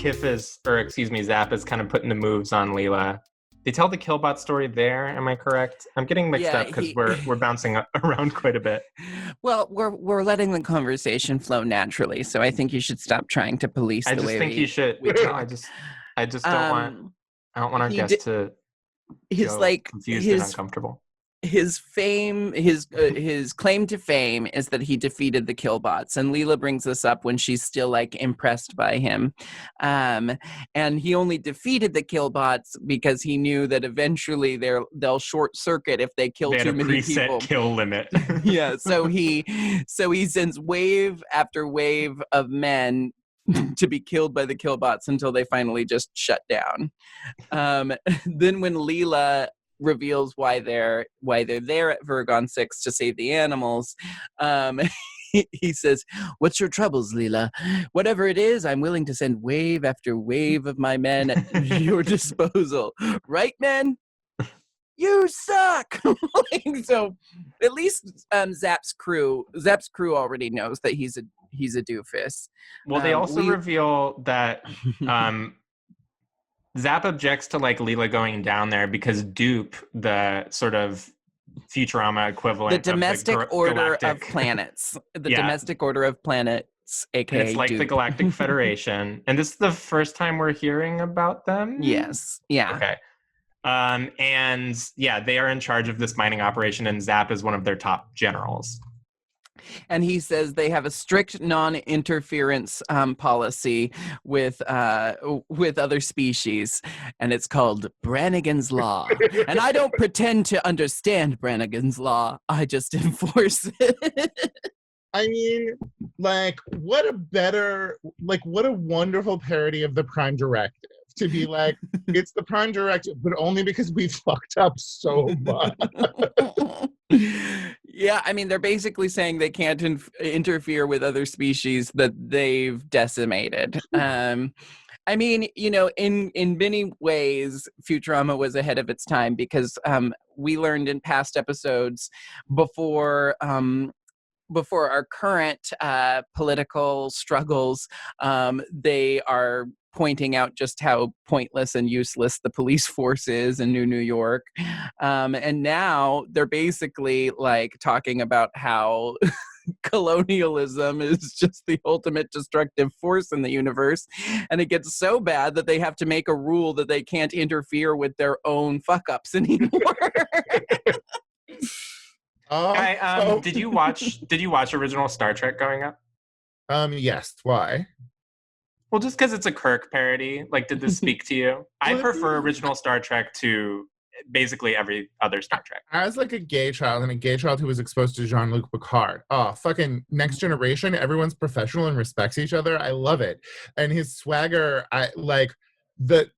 Speaker 4: Zap is kind of putting the moves on Leela. They tell the Killbot story there. Am I correct? I'm getting mixed up because we're bouncing around quite a bit.
Speaker 3: Well, we're letting the conversation flow naturally, so I think you should stop trying to police the way we talk.
Speaker 4: I just don't want. I don't want our guests to go confused and uncomfortable.
Speaker 3: His fame, his claim to fame is that he defeated the Killbots, and Leela brings this up when she's still like impressed by him. And he only defeated the Killbots because he knew that eventually they'll short circuit if they kill too many people.
Speaker 4: Preset kill limit.
Speaker 3: Yeah, so he sends wave after wave of men to be killed by the Killbots until they finally just shut down. Then when Leela reveals why they're there at Vergon 6 to save the animals, he says, "What's your troubles, Leela? Whatever it is, I'm willing to send wave after wave of my men at your disposal. Right, men? You suck!" So at least Zap's crew already knows that he's a doofus.
Speaker 4: Well, they also reveal that Zap objects to like Leela going down there because Dupe, the sort of Futurama equivalent,
Speaker 3: the domestic order
Speaker 4: galactic,
Speaker 3: of planets, domestic order of planets, aka
Speaker 4: it's like
Speaker 3: Dupe.
Speaker 4: the Galactic Federation, and this is the first time we're hearing about them.
Speaker 3: Yes, yeah,
Speaker 4: okay, and yeah, they are in charge of this mining operation, and Zap is one of their top generals.
Speaker 3: And he says they have a strict non-interference policy with other species, and it's called Brannigan's Law. And I don't pretend to understand Brannigan's Law. I just enforce it.
Speaker 5: I mean, like, what a wonderful parody of the Prime Directive. To be like, it's the Prime Directive, but only because we fucked up so much.
Speaker 3: Yeah, I mean, they're basically saying they can't interfere with other species that they've decimated. I mean, you know, in many ways, Futurama was ahead of its time because we learned in past episodes before our current political struggles, they are pointing out just how pointless and useless the police force is in New York. And now they're basically like talking about how colonialism is just the ultimate destructive force in the universe. And it gets so bad that they have to make a rule that they can't interfere with their own fuck-ups anymore.
Speaker 4: Did you watch original Star Trek growing up?
Speaker 5: Yes. Why?
Speaker 4: Well, just because it's a Kirk parody. Like, did this speak to you? I prefer original Star Trek to basically every other Star Trek.
Speaker 5: As like a gay child and a gay child who was exposed to Jean-Luc Picard. Oh, fucking Next Generation. Everyone's professional and respects each other. I love it. And his swagger, I like the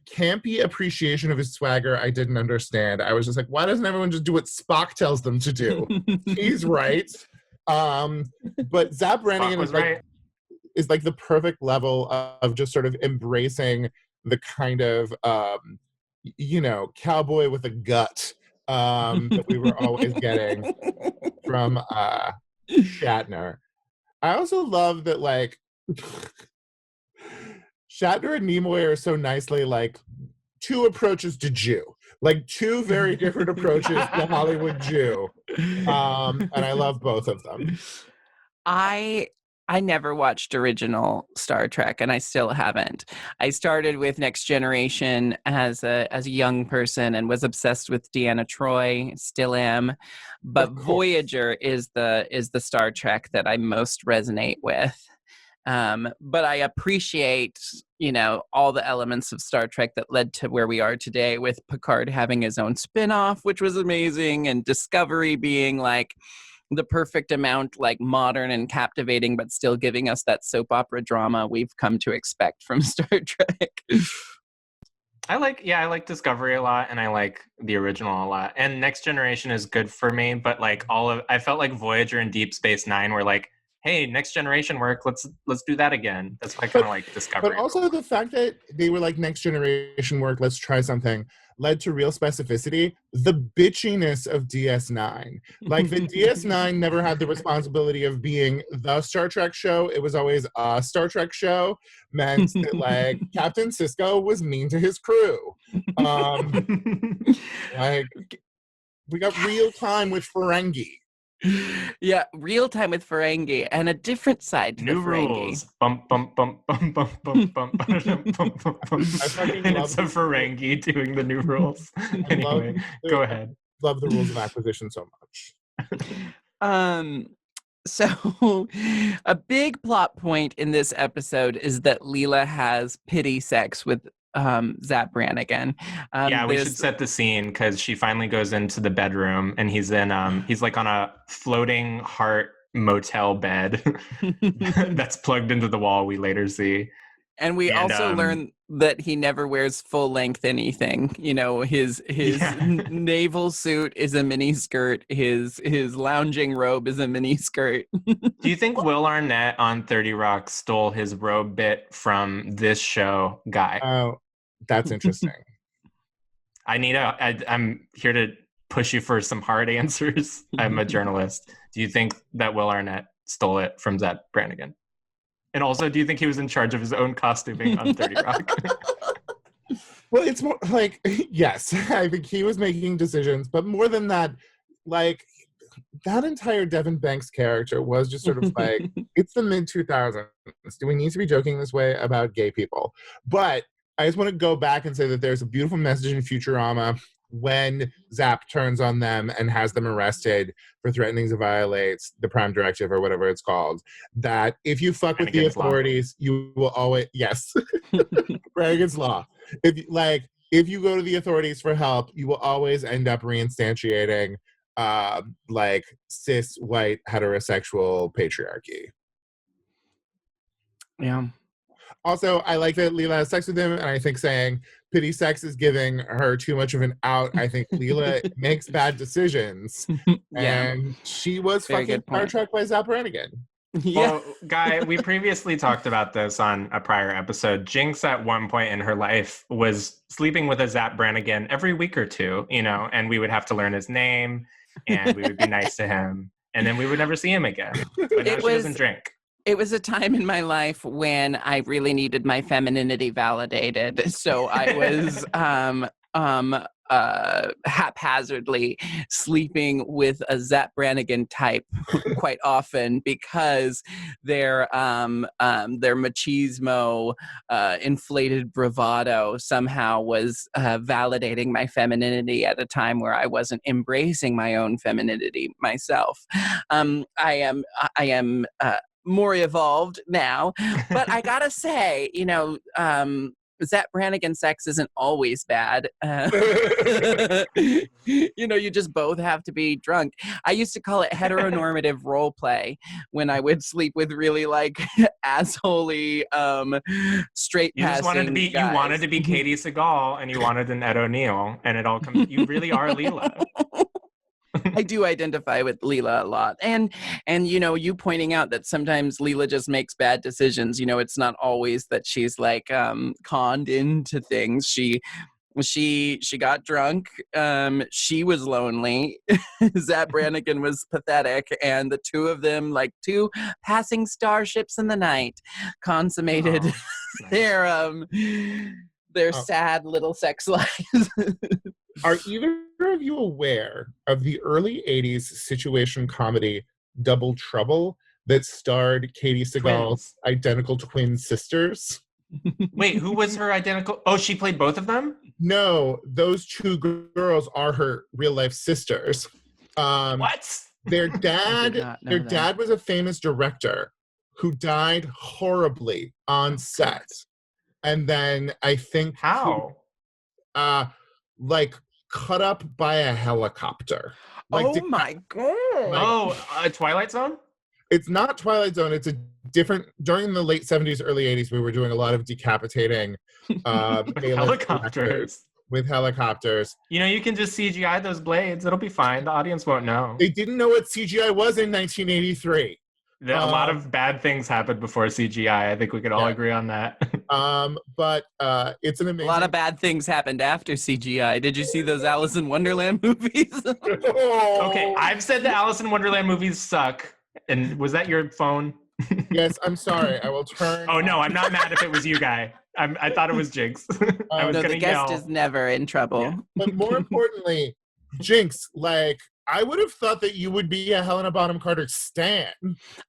Speaker 5: campy appreciation of his swagger. I didn't understand. I was just like, why doesn't everyone just do what Spock tells them to do? He's right. But Zap Brannigan is like the perfect level of just sort of embracing the kind of cowboy with a gut that we were always getting from Shatner. I also love that like Shatner and Nimoy are so nicely like two approaches to Jew. Like two very different approaches to Hollywood Jew. And I love both of them.
Speaker 3: I never watched original Star Trek, and I still haven't. I started with Next Generation as a young person and was obsessed with Deanna Troi, still am. But Voyager is the Star Trek that I most resonate with. But I appreciate, all the elements of Star Trek that led to where we are today, with Picard having his own spin-off, which was amazing, and Discovery being like the perfect amount, like modern and captivating, but still giving us that soap opera drama we've come to expect from Star Trek.
Speaker 4: I like Discovery a lot, and I like the original a lot. And Next Generation is good for me, but like I felt like Voyager and Deep Space Nine were like, hey, Next Generation work, let's do that again. That's why I kind of like Discovery.
Speaker 5: But also the fact that they were like, Next Generation work, let's try something, led to real specificity. The bitchiness of DS9. Like the DS9 never had the responsibility of being the Star Trek show. It was always a Star Trek show. Meant that like Captain Sisko was mean to his crew. Like we got Real Time with Ferengi.
Speaker 3: Yeah, Real Time with Ferengi, and a different side to
Speaker 4: New
Speaker 3: the Ferengi.
Speaker 4: rules. Bump, bump, bump, bump, bump, bump, bump, bump, bump, bump. And it's a Ferengi doing the new rules. Anyway, go ahead.
Speaker 5: Love the rules of acquisition so much.
Speaker 3: So a big plot point in this episode is that Leela has pity sex with Zap Brannigan.
Speaker 4: We should set the scene, because she finally goes into the bedroom and he's like on a floating heart motel bed that's plugged into the wall, we later see.
Speaker 3: And we also learn that he never wears full length anything. His naval suit is a mini skirt. His lounging robe is a mini skirt.
Speaker 4: Do you think Will Arnett on 30 Rock stole his robe bit from this show guy?
Speaker 5: Oh, that's interesting.
Speaker 4: I'm here to push you for some hard answers. I'm a journalist. Do you think that Will Arnett stole it from Zap Brannigan? And also, do you think he was in charge of his own costuming on 30 Rock?
Speaker 5: Well, it's more like, yes, I think he was making decisions, but more than that, like, that entire Devin Banks character was just sort of like, it's the mid-2000s. Do we need to be joking this way about gay people? But I just want to go back and say that there's a beautiful message in Futurama when Zap turns on them and has them arrested for threatening to violate the Prime Directive or whatever it's called, that if you fuck with the authorities, you will always, yes, Brannigan's Law. If you go to the authorities for help, you will always end up reinstantiating like cis, white, heterosexual patriarchy.
Speaker 3: Yeah.
Speaker 5: Also, I like that Leela has sex with him, and I think saying pity sex is giving her too much of an out. I think Leela makes bad decisions, and she was
Speaker 3: Very
Speaker 5: fucking Star Trek by Zap Brannigan.
Speaker 3: Yeah.
Speaker 4: Well, Guy, we previously talked about this on a prior episode. Jinkx at one point in her life was sleeping with a Zap Brannigan every week or two, and we would have to learn his name, and we would be nice to him, and then we would never see him again. But now she doesn't drink.
Speaker 3: It was a time in my life when I really needed my femininity validated. So I was haphazardly sleeping with a Zap Brannigan type quite often because their machismo, inflated bravado somehow was validating my femininity at a time where I wasn't embracing my own femininity myself. I am more evolved now, but I gotta say, Zap Brannigan sex isn't always bad. You just both have to be drunk. I used to call it heteronormative role play when I would sleep with really like assholey, straight
Speaker 4: You just wanted to be
Speaker 3: guys.
Speaker 4: You wanted to be Katie Seagal and you wanted an Ed O'Neill, and it all comes. You really are Leela.
Speaker 3: I do identify with Leela a lot. And you pointing out that sometimes Leela just makes bad decisions. It's not always that she's like conned into things. She got drunk. She was lonely. Zap Brannigan was pathetic, and the two of them, like two passing starships in the night, consummated their sad little sex lives.
Speaker 5: Are either of you aware of the early 80s situation comedy Double Trouble that starred Katie Seagal's identical twin sisters?
Speaker 4: Wait, who was her identical? Oh, she played both of them?
Speaker 5: No, those two girls are her real life sisters.
Speaker 4: What?
Speaker 5: Their dad was a famous director who died horribly on set. And then I think
Speaker 4: how?
Speaker 5: Cut up by a helicopter.
Speaker 3: My God.
Speaker 4: Twilight Zone?
Speaker 5: It's not Twilight Zone. It's a different, during the late 70s, early 80s, we were doing a lot of decapitating
Speaker 4: helicopters.
Speaker 5: With helicopters.
Speaker 4: You can just CGI those blades. It'll be fine. The audience won't know.
Speaker 5: They didn't know what CGI was in 1983.
Speaker 4: A lot of bad things happened before CGI. I think we could all agree on that.
Speaker 5: But it's an amazing...
Speaker 3: A lot of bad things happened after CGI. Did you see those Alice in Wonderland movies?
Speaker 4: Okay, I've said the Alice in Wonderland movies suck. And was that your phone?
Speaker 5: Yes, I'm sorry. I will turn...
Speaker 4: Oh, no, I'm not mad if it was you, Guy. I thought it was Jinkx. I was
Speaker 3: the guest is never in trouble.
Speaker 4: Yeah.
Speaker 5: But more importantly, Jinkx, I would have thought that you would be a Helena Bonham Carter stan.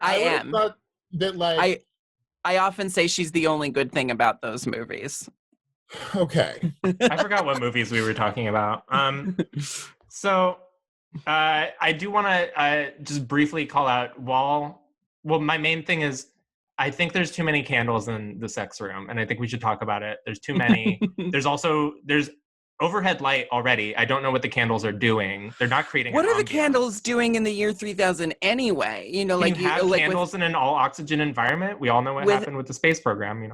Speaker 3: I am.
Speaker 5: Thought that
Speaker 3: I often say she's the only good thing about those movies.
Speaker 5: Okay.
Speaker 4: I forgot what movies we were talking about. So I do want to just briefly call out my main thing is I think there's too many candles in the sex room, and I think we should talk about it. There's too many. There's overhead light already. I don't know what the candles are doing. They're not creating.
Speaker 3: What are the candles doing in the year 3000 anyway?
Speaker 4: Candles in an all oxygen environment. We all know what happened with the space program.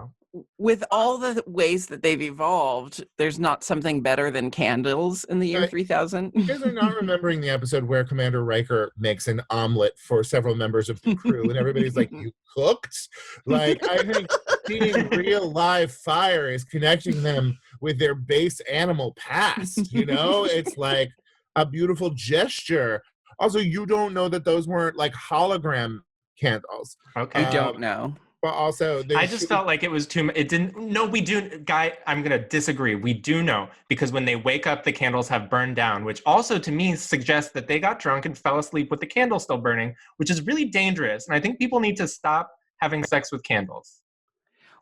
Speaker 3: With all the ways that they've evolved, there's not something better than candles in the year 3000.
Speaker 5: You guys are not remembering the episode where Commander Riker makes an omelet for several members of the crew, and everybody's like, "You cooked?" I think seeing real live fire is connecting them with their base animal past. It's like a beautiful gesture. Also, you don't know that those weren't hologram candles.
Speaker 4: Okay,
Speaker 3: I don't know.
Speaker 5: But also,
Speaker 4: I just felt like it was too much. It didn't. No, we do, Guy. I'm gonna disagree. We do know because when they wake up, the candles have burned down, which also to me suggests that they got drunk and fell asleep with the candle still burning, which is really dangerous. And I think people need to stop having sex with candles.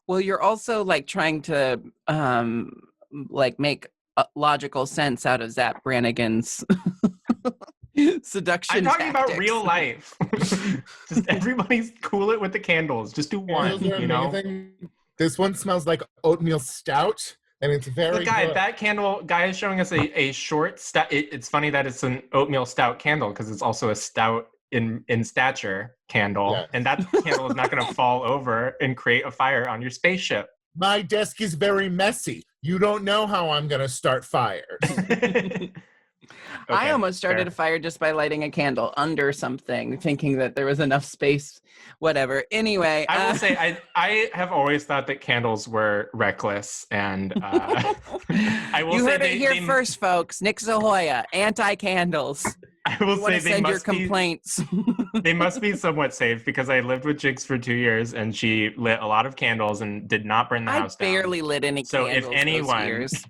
Speaker 3: Well, you're also trying to make logical sense out of Zap Brannigan's seduction.
Speaker 4: I'm talking
Speaker 3: tactics.
Speaker 4: about real life. Just everybody's cool it with the candles. Just do one.
Speaker 5: Amazing. This one smells like oatmeal stout, and it's very good.
Speaker 4: That candle guy is showing us a short stout. It's funny that it's an oatmeal stout candle because it's also a stout in stature candle, yes. And that candle is not going to fall over and create a fire on your spaceship.
Speaker 5: My desk is very messy. You don't know how I'm going to start fires.
Speaker 3: I almost started a fire just by lighting a candle under something, thinking that there was enough space, whatever. Anyway.
Speaker 4: I will say, I have always thought that candles were reckless, and I will
Speaker 3: you
Speaker 4: say
Speaker 3: heard it here first, folks. Nick Sahoyah, anti-candles.
Speaker 4: I will
Speaker 3: You want
Speaker 4: say
Speaker 3: to
Speaker 4: they
Speaker 3: send your
Speaker 4: must be
Speaker 3: complaints.
Speaker 4: they must be somewhat safe because I lived with Jinkx for 2 years and she lit a lot of candles and did not burn the
Speaker 3: I
Speaker 4: house down.
Speaker 3: barely lit any
Speaker 4: So
Speaker 3: candles
Speaker 4: if anyone,
Speaker 3: those years.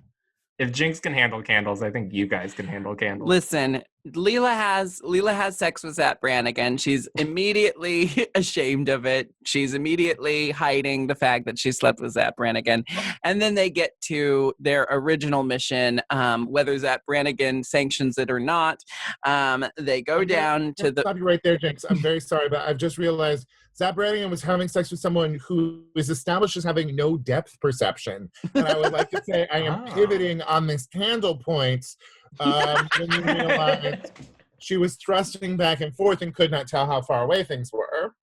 Speaker 4: if Jinkx can handle candles, I think you guys can handle candles.
Speaker 3: Listen, Leela has sex with Zach Brannigan. She's immediately ashamed of it. She's immediately hiding the fact that she slept with Zach Brannigan. And then they get to their original mission, whether Zach Brannigan sanctions it or not. They go down to the...
Speaker 5: Stop you right there, Jinkx. I'm very sorry, but I've just realized Zach Brannigan was having sex with someone who is established as having no depth perception. And I would like to say I am pivoting on this candle point when you realize she was thrusting back and forth and could not tell how far away things were.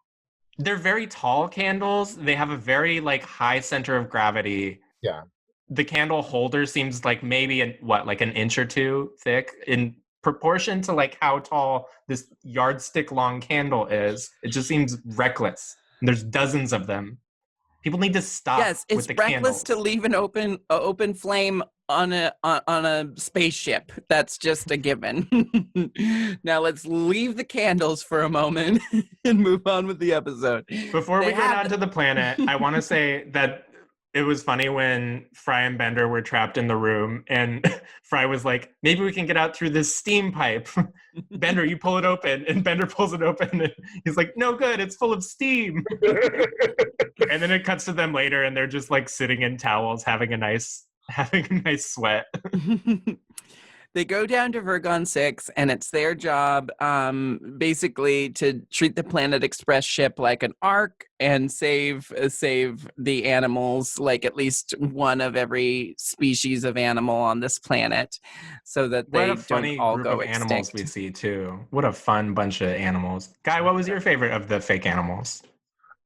Speaker 4: They're very tall candles. They have a very high center of gravity.
Speaker 5: Yeah.
Speaker 4: The candle holder seems like maybe an inch or two thick in proportion to how tall this yardstick long candle is. It just seems reckless. And there's dozens of them. People need to stop.
Speaker 3: Yes, it's
Speaker 4: with the
Speaker 3: reckless
Speaker 4: candles.
Speaker 3: to leave an open flame on a spaceship. That's just a given. Now let's leave the candles for a moment and move on with the episode.
Speaker 4: Before we get on to the planet, I want to say that it was funny when Fry and Bender were trapped in the room and Fry was like, maybe we can get out through this steam pipe. Bender, you pull it open. And Bender pulls it open and he's like, no good, it's full of steam. And then it cuts to them later and they're just sitting in towels having a nice sweat.
Speaker 3: They go down to Vergon 6, and it's their job basically to treat the Planet Express ship like an ark and save the animals, at least one of every species of animal on this planet, so that they don't all go extinct.
Speaker 4: Animals we see too. What a fun bunch of animals. Guy, what was your favorite of the fake animals?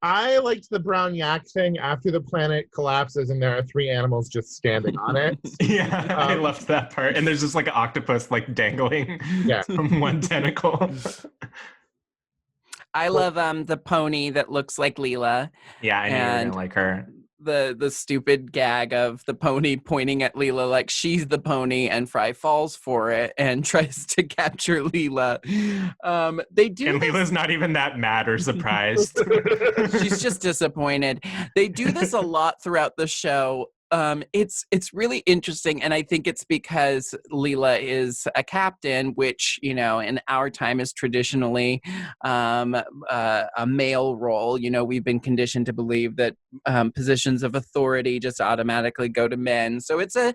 Speaker 5: I liked the brown yak thing after the planet collapses and there are 3 animals just standing on it.
Speaker 4: Yeah, I loved that part. And there's just an octopus dangling from one tentacle.
Speaker 3: I love the pony that looks like Leela.
Speaker 4: Yeah, I know you're gonna like her.
Speaker 3: The stupid gag of the pony pointing at Leela like she's the pony, and Fry falls for it and tries to capture Leela. They do,
Speaker 4: and Leela's not even that mad or surprised.
Speaker 3: She's just disappointed. They do this a lot throughout the show. It's really interesting, and I think it's because Leela is a captain, which in our time is traditionally a male role. We've been conditioned to believe that positions of authority just automatically go to men. So it's a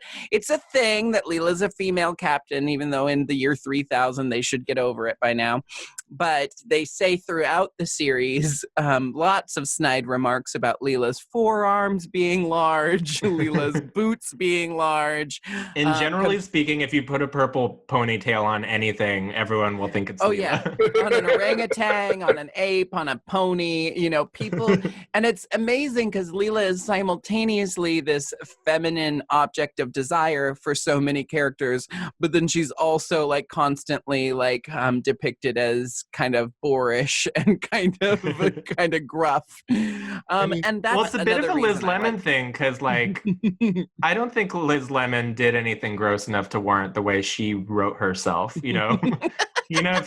Speaker 3: thing that Leela's a female captain, even though in the year 3000 they should get over it by now. But they say throughout the series lots of snide remarks about Leela's forearms being large, Leela's boots being large.
Speaker 4: And generally speaking, if you put a purple ponytail on anything, everyone will think it's Leela.
Speaker 3: Yeah, on an orangutan, on an ape, on a pony, people. And it's amazing because Leela is simultaneously this feminine object of desire for so many characters, but then she's also constantly depicted as kind of boorish and kind of gruff. And that's
Speaker 4: it's a bit of a Liz Lemon thing because I don't think Liz Lemon did anything gross enough to warrant the way she wrote herself. Tina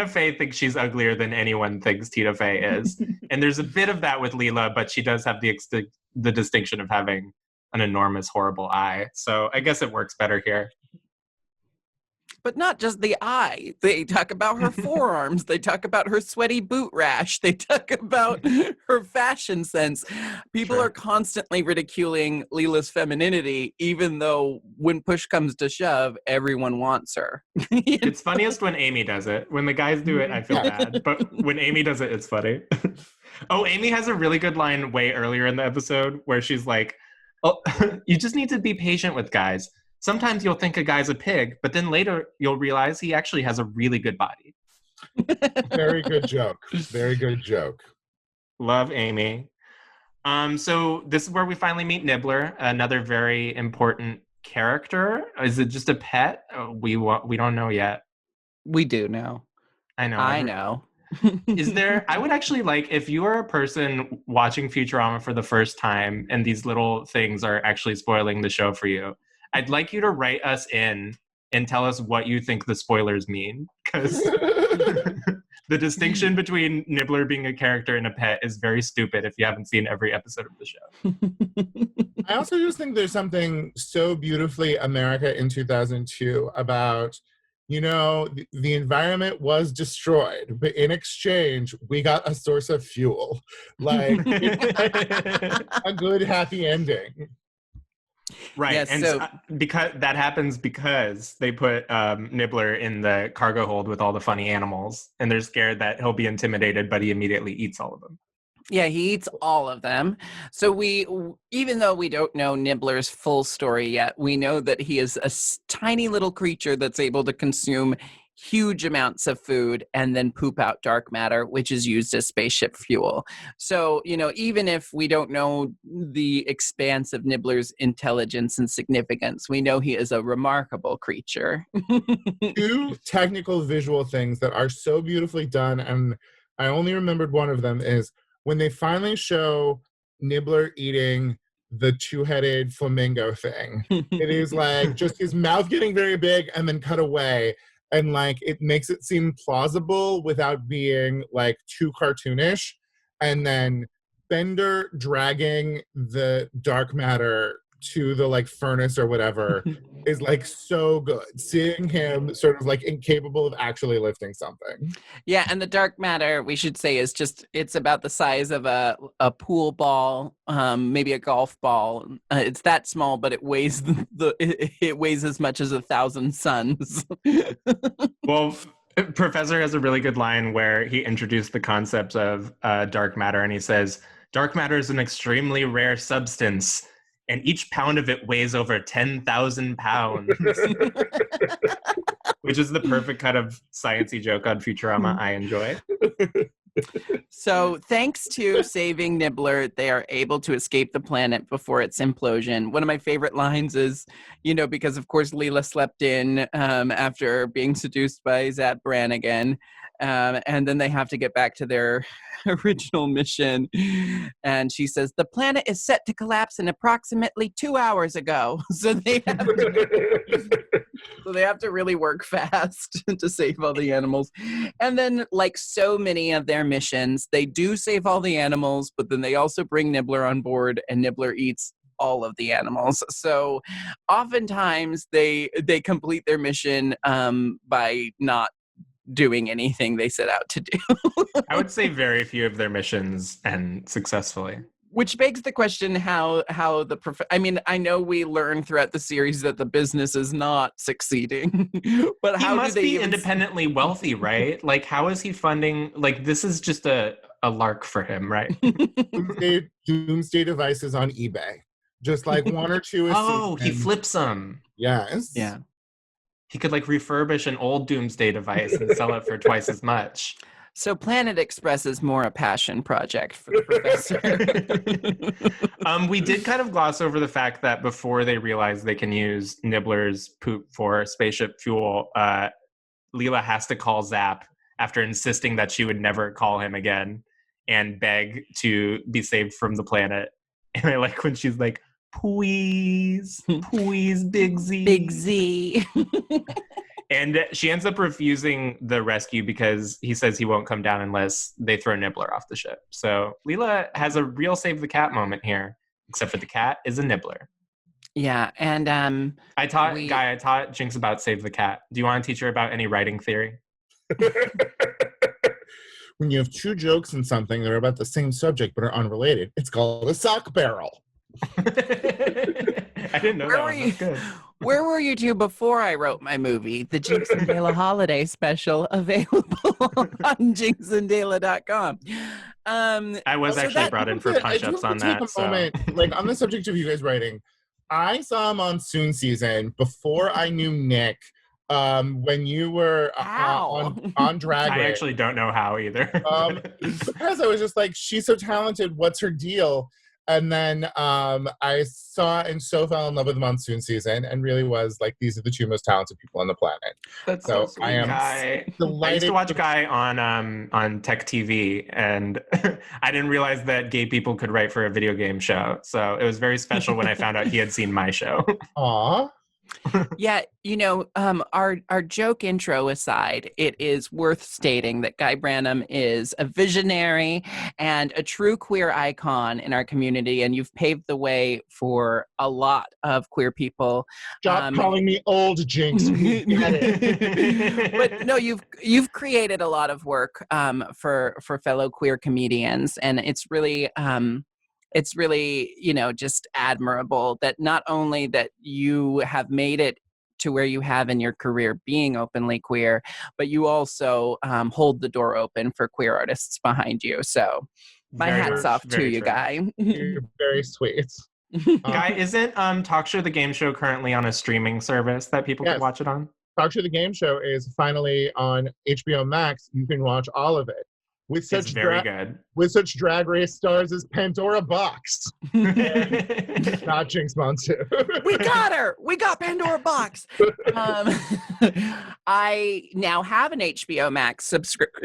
Speaker 4: Fey thinks she's uglier than anyone thinks Tina Fey is, and there's a bit of that with Leela, but she does have the distinction of having an enormous horrible eye. So I guess it works better here.
Speaker 3: But not just the eye. They talk about her forearms. They talk about her sweaty boot rash. They talk about her fashion sense. People are constantly ridiculing Leela's femininity, even though when push comes to shove, everyone wants her.
Speaker 4: It's funniest when Amy does it. When the guys do it, I feel bad. But when Amy does it, it's funny. Oh, Amy has a really good line way earlier in the episode where she's like, "Oh, you just need to be patient with guys. Sometimes you'll think a guy's a pig, but then later you'll realize he actually has a really good body."
Speaker 5: Very good joke. Very good joke.
Speaker 4: Love Amy. So this is where we finally meet Nibbler, another very important character. Is it just a pet? We don't know yet.
Speaker 3: We do know.
Speaker 4: I know.
Speaker 3: I know.
Speaker 4: Is there, I would actually if you are a person watching Futurama for the first time and these little things are actually spoiling the show for you, I'd like you to write us in and tell us what you think the spoilers mean, because the distinction between Nibbler being a character and a pet is very stupid if you haven't seen every episode of the show.
Speaker 5: I also just think there's something so beautifully America in 2002 about, you know, the environment was destroyed, but in exchange, we got a source of fuel. Like, a good, happy ending.
Speaker 4: Right,
Speaker 3: Yes,
Speaker 4: and
Speaker 3: so-
Speaker 4: because that happens because they put Nibbler in the cargo hold with all the funny animals, and they're scared that he'll be intimidated, but he immediately eats all of them.
Speaker 3: Yeah, he eats all of them. So even though we don't know Nibbler's full story yet, we know that he is a tiny little creature that's able to consume huge amounts of food and then poop out dark matter, which is used as spaceship fuel. So, you know, even if we don't know the expanse of Nibbler's intelligence and significance, we know he is a remarkable creature.
Speaker 5: Two technical visual things that are so beautifully done, and I only remembered one of them, is when they finally show Nibbler eating the two-headed flamingo thing. It is like just his mouth getting very big and then cut away. And like, it makes it seem plausible without being like too cartoonish. And then Bender dragging the dark matter to the like furnace or whatever is like so good. Seeing him sort of like incapable of actually lifting something.
Speaker 3: Yeah, and the dark matter, we should say, is just, it's about the size of a pool ball, maybe a golf ball. It's that small, but it weighs it weighs as much as 1,000 suns.
Speaker 4: Well, Professor has a really good line where he introduced the concept of dark matter, and he says, "Dark matter is an extremely rare substance, and each pound of it weighs over 10,000 pounds." Which is the perfect kind of sciencey joke on Futurama I enjoy.
Speaker 3: So thanks to saving Nibbler, they are able to escape the planet before its implosion. One of my favorite lines is, you know, because of course Leela slept in after being seduced by Brannigan. And then they have to get back to their original mission. And she says, the planet is set to collapse in approximately 2 hours ago. So they have to really work fast to save all the animals. And then, like so many of their missions, they do save all the animals, but then they also bring Nibbler on board, and Nibbler eats all of the animals. So oftentimes they complete their mission by not doing anything they set out to do.
Speaker 4: I would say very few of their missions end successfully.
Speaker 3: Which begs the question how I mean, I know we learn throughout the series that the business is not succeeding, but how
Speaker 4: he must
Speaker 3: do they
Speaker 4: be independently wealthy, right? Like, how is he funding? Like, this is just a lark for him, right?
Speaker 5: Doomsday devices on eBay. Just like one or two.
Speaker 4: Oh, he flips them.
Speaker 5: Yes.
Speaker 3: Yeah.
Speaker 4: He could like refurbish an old Doomsday device and sell it for twice as much.
Speaker 3: So Planet Express is more a passion project for the professor.
Speaker 4: We did kind of gloss over the fact that before they realize they can use Nibbler's poop for spaceship fuel, Leela has to call Zap after insisting that she would never call him again and beg to be saved from the planet. And I like when she's like, please, Big Z.
Speaker 3: Big Z.
Speaker 4: And she ends up refusing the rescue because he says he won't come down unless they throw Nibbler off the ship. So Leela has a real save the cat moment here, except for the cat is a Nibbler.
Speaker 3: Yeah, and
Speaker 4: I taught Jinkx about save the cat. Do you want to teach her about any writing theory?
Speaker 5: When you have two jokes in something that are about the same subject but are unrelated, it's called a sock barrel.
Speaker 4: I didn't know that one. That's good.
Speaker 3: Where were you two before I wrote my movie, the Jinkx and Leela Holiday Special, available on jinxanddela.com?
Speaker 4: I was actually brought in for punch-ups on that.
Speaker 5: Moment, like on the subject of you guys writing, I saw Monsoon season before I knew Nick. When you were on Drag Race.
Speaker 4: I actually don't know how either.
Speaker 5: Because I was just like, she's so talented. What's her deal? And then I saw and so fell in love with Monsoon season, and really was like, these are the two most talented people on the planet.
Speaker 4: That's so sweet. I am delighted. I used to watch Guy on Tech TV, and I didn't realize that gay people could write for a video game show. So it was very special when I found out he had seen my show.
Speaker 5: Aw.
Speaker 3: Yeah, our joke intro aside, it is worth stating that Guy Branum is a visionary and a true queer icon in our community, and you've paved the way for a lot of queer people.
Speaker 5: Stop calling me old, Jinkx. We get it.
Speaker 3: But no, you've created a lot of work for fellow queer comedians, and it's really just admirable that not only that you have made it to where you have in your career being openly queer, but you also hold the door open for queer artists behind you. So my hat's off to you, Guy.
Speaker 5: You're very sweet.
Speaker 4: Guy, isn't Talk Show the Game Show currently on a streaming service that people can watch it on?
Speaker 5: Talk Show the Game Show is finally on HBO Max. You can watch all of it. With such
Speaker 4: good.
Speaker 5: With such drag race stars as Pandora Box. Not Jinkx Monsoon.
Speaker 3: We got her. We got Pandora Box. I now have an HBO Max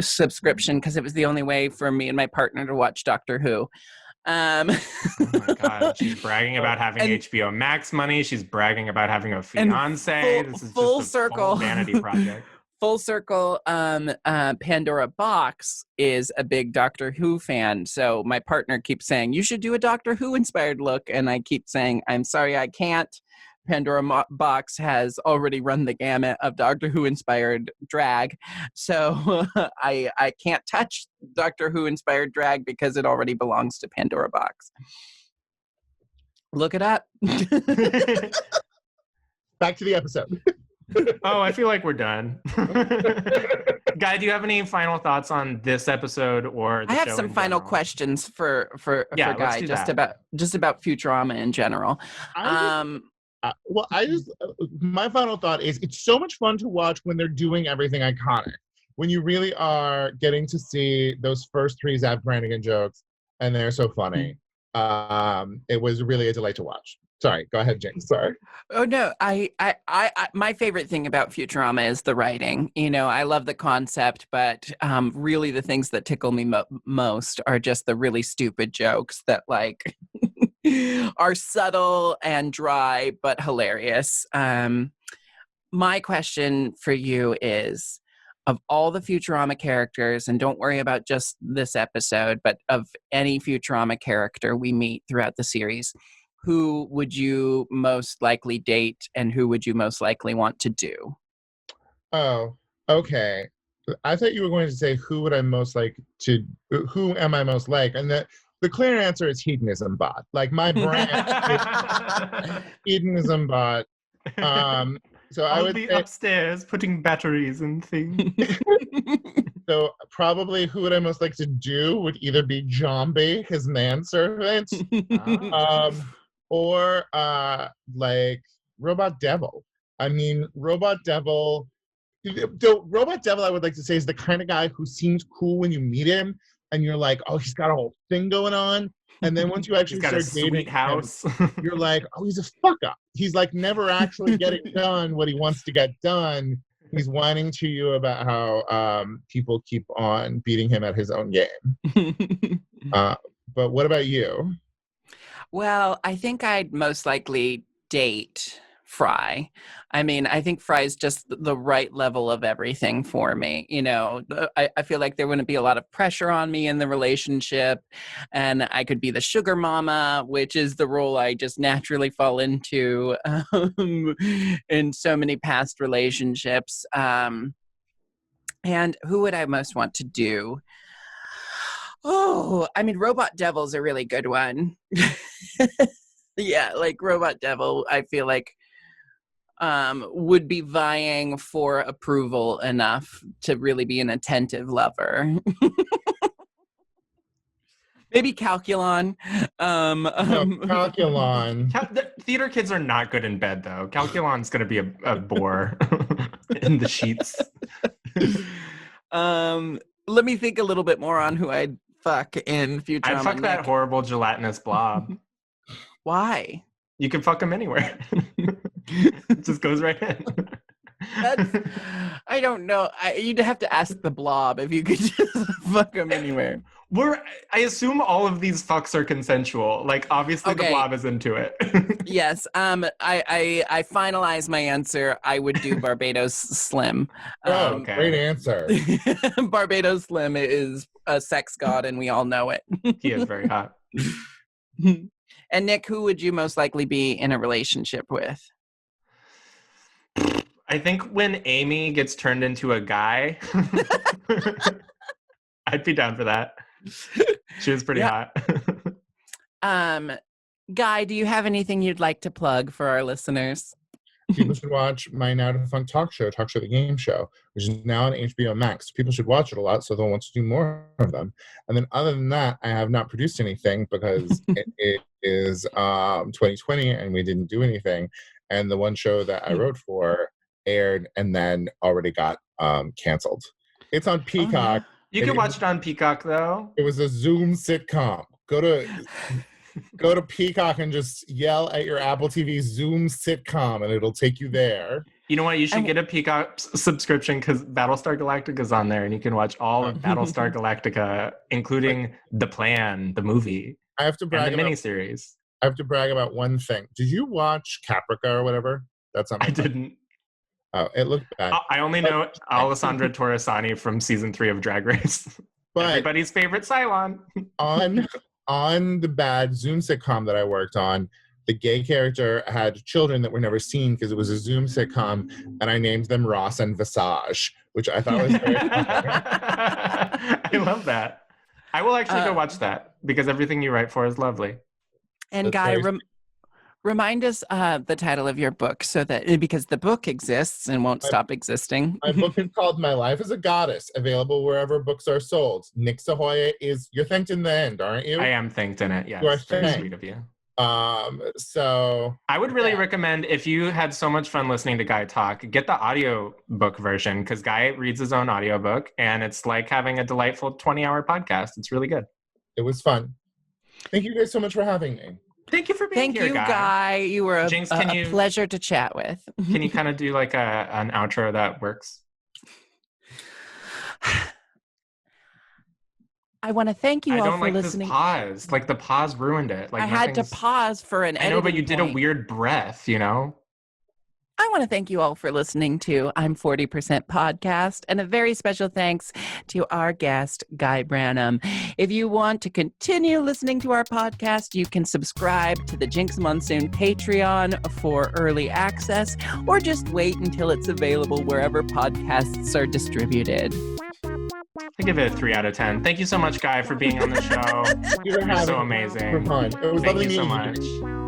Speaker 3: subscription because it was the only way for me and my partner to watch Doctor Who.
Speaker 4: Oh my God, she's bragging about having HBO Max money. She's bragging about having a fiance. This is
Speaker 3: full
Speaker 4: just a
Speaker 3: circle
Speaker 4: vanity project.
Speaker 3: Full circle, Pandora Box is a big Doctor Who fan. So my partner keeps saying, you should do a Doctor Who inspired look. And I keep saying, I'm sorry, I can't. Pandora Box has already run the gamut of Doctor Who inspired drag. So I can't touch Doctor Who inspired drag because it already belongs to Pandora Box. Look it up.
Speaker 5: Back to the episode.
Speaker 4: Oh, I feel like we're done. Guy, do you have any final thoughts on this episode or the
Speaker 3: I have
Speaker 4: show
Speaker 3: some
Speaker 4: in
Speaker 3: final
Speaker 4: general?
Speaker 3: questions for Guy, just about Futurama in general.
Speaker 5: My final thought is it's so much fun to watch when they're doing everything iconic. When you really are getting to see those first 3 Zap Brannigan jokes, and they're so funny. It was really a delight to watch. Sorry, go ahead, Jinkx. Sorry.
Speaker 3: Oh no, I my favorite thing about Futurama is the writing. I love the concept, but really the things that tickle me most are just the really stupid jokes that like are subtle and dry but hilarious. My question for you is, of all the Futurama characters, and don't worry about just this episode, but of any Futurama character we meet throughout the series, who would you most likely date and who would you most likely want to do?
Speaker 5: Oh, okay. I thought you were going to say who am I most like? And the clear answer is hedonism bot. Like my brand is hedonism bot. So I would be
Speaker 4: upstairs putting batteries and things.
Speaker 5: So probably who would I most like to do would either be Zombie, his manservant, or like Robot Devil. I mean, Robot Devil, I would like to say, is the kind of guy who seems cool when you meet him, and you're like, oh, he's got a whole thing going on. And then once you actually start dating
Speaker 4: house,
Speaker 5: you're like, oh, he's a fuck up. He's like never actually getting done what he wants to get done. He's whining to you about how people keep on beating him at his own game. But what about you?
Speaker 3: Well, I think I'd most likely date Fry. I mean, I think Fry's just the right level of everything for me. I feel like there wouldn't be a lot of pressure on me in the relationship, and I could be the sugar mama, which is the role I just naturally fall into in so many past relationships. And who would I most want to do? Oh, I mean, Robot Devil's a really good one. Yeah, like Robot Devil, I feel like would be vying for approval enough to really be an attentive lover. Maybe Calculon.
Speaker 5: Calculon.
Speaker 4: Theater kids are not good in bed, though. Calculon's going to be a bore in the sheets.
Speaker 3: Let me think a little bit more on who I'd fuck in Futurama.
Speaker 4: I'd fuck that horrible gelatinous blob.
Speaker 3: Why?
Speaker 4: You can fuck him anywhere. It just goes right in.
Speaker 3: I don't know. You'd have to ask the Blob if you could just fuck him anywhere.
Speaker 4: I assume all of these fucks are consensual. Like, obviously the
Speaker 3: Okay.
Speaker 4: Blob is into it.
Speaker 3: Yes. I finalized my answer. I would do Barbados Slim.
Speaker 5: Oh,
Speaker 4: okay.
Speaker 5: great answer.
Speaker 3: Barbados Slim is a sex god, and we all know it.
Speaker 4: He is very hot.
Speaker 3: And Nick, who would you most likely be in a relationship with?
Speaker 4: I think when Amy gets turned into a guy, I'd be down for that. She was pretty hot.
Speaker 3: Guy, do you have anything you'd like to plug for our listeners?
Speaker 5: People should watch my Now Defunct talk show the game show, which is now on HBO Max. People should watch it a lot so they'll want to do more of them. And then other than that, I have not produced anything because it is 2020 and we didn't do anything. And the one show that I wrote for aired and then already got canceled. It's on Peacock.
Speaker 4: You can watch it on Peacock, though.
Speaker 5: It was a Zoom sitcom. Go to Peacock and just yell at your Apple TV Zoom sitcom and it'll take you there.
Speaker 4: You know what? You should get a Peacock subscription because Battlestar Galactica is on there and you can watch all of Battlestar Galactica, including The Plan, the movie,
Speaker 5: I have to brag
Speaker 4: and the
Speaker 5: about,
Speaker 4: miniseries.
Speaker 5: I have to brag about one thing. Did you watch Caprica or whatever? That's not my
Speaker 4: I didn't.
Speaker 5: Oh, it looked bad.
Speaker 4: I only know Alessandra Torresani from season 3 of Drag Race.
Speaker 5: But
Speaker 4: Everybody's favorite Cylon.
Speaker 5: on the bad Zoom sitcom that I worked on, the gay character had children that were never seen because it was a Zoom sitcom, and I named them Ross and Visage, which I thought was very funny.
Speaker 4: I love that. I will actually go watch that because everything you write for is lovely.
Speaker 3: And
Speaker 5: That's
Speaker 3: Guy,
Speaker 5: very-
Speaker 3: remind us the title of your book so that because the book exists and won't stop existing.
Speaker 5: My book is called My Life as a Goddess, available wherever books are sold. Nick Sahoyah you're thanked in the end, aren't you?
Speaker 4: I am thanked in it. Yes,
Speaker 5: You are
Speaker 4: very
Speaker 5: thanked.
Speaker 4: sweet of you.
Speaker 5: So
Speaker 4: I would really recommend, if you had so much fun listening to Guy talk, get the audio book version because Guy reads his own audiobook and it's like having a delightful 20-hour podcast. It's really good.
Speaker 5: it was fun. Thank you guys so much for having me.
Speaker 4: Thank you for being
Speaker 3: Thank
Speaker 4: here,
Speaker 3: you, Guy. You were a
Speaker 4: Jinkx, can you-
Speaker 3: pleasure to chat with.
Speaker 4: Can you kind of do like an outro that works?
Speaker 3: I want to thank you
Speaker 4: I
Speaker 3: all
Speaker 4: don't
Speaker 3: for
Speaker 4: like
Speaker 3: listening.
Speaker 4: this pause. Like the pause ruined it. Like
Speaker 3: I had to
Speaker 4: nothing's-
Speaker 3: pause for an
Speaker 4: I
Speaker 3: editing
Speaker 4: know, but you did a
Speaker 3: point.
Speaker 4: weird breath, you know?
Speaker 3: I want to thank you all for listening to I'm 40% Podcast, and a very special thanks to our guest, Guy Branum. If you want to continue listening to our podcast, you can subscribe to the Jinkx Monsoon Patreon for early access, or just wait until it's available wherever podcasts are distributed.
Speaker 4: I give it a 3 out of 10. Thank you so much, Guy, for being on the show.
Speaker 5: Thank you for
Speaker 4: You're
Speaker 5: having
Speaker 4: so
Speaker 5: me.
Speaker 4: amazing.
Speaker 5: For fun. It was
Speaker 4: Thank
Speaker 5: lovely
Speaker 4: you so
Speaker 5: meeting you.
Speaker 4: much.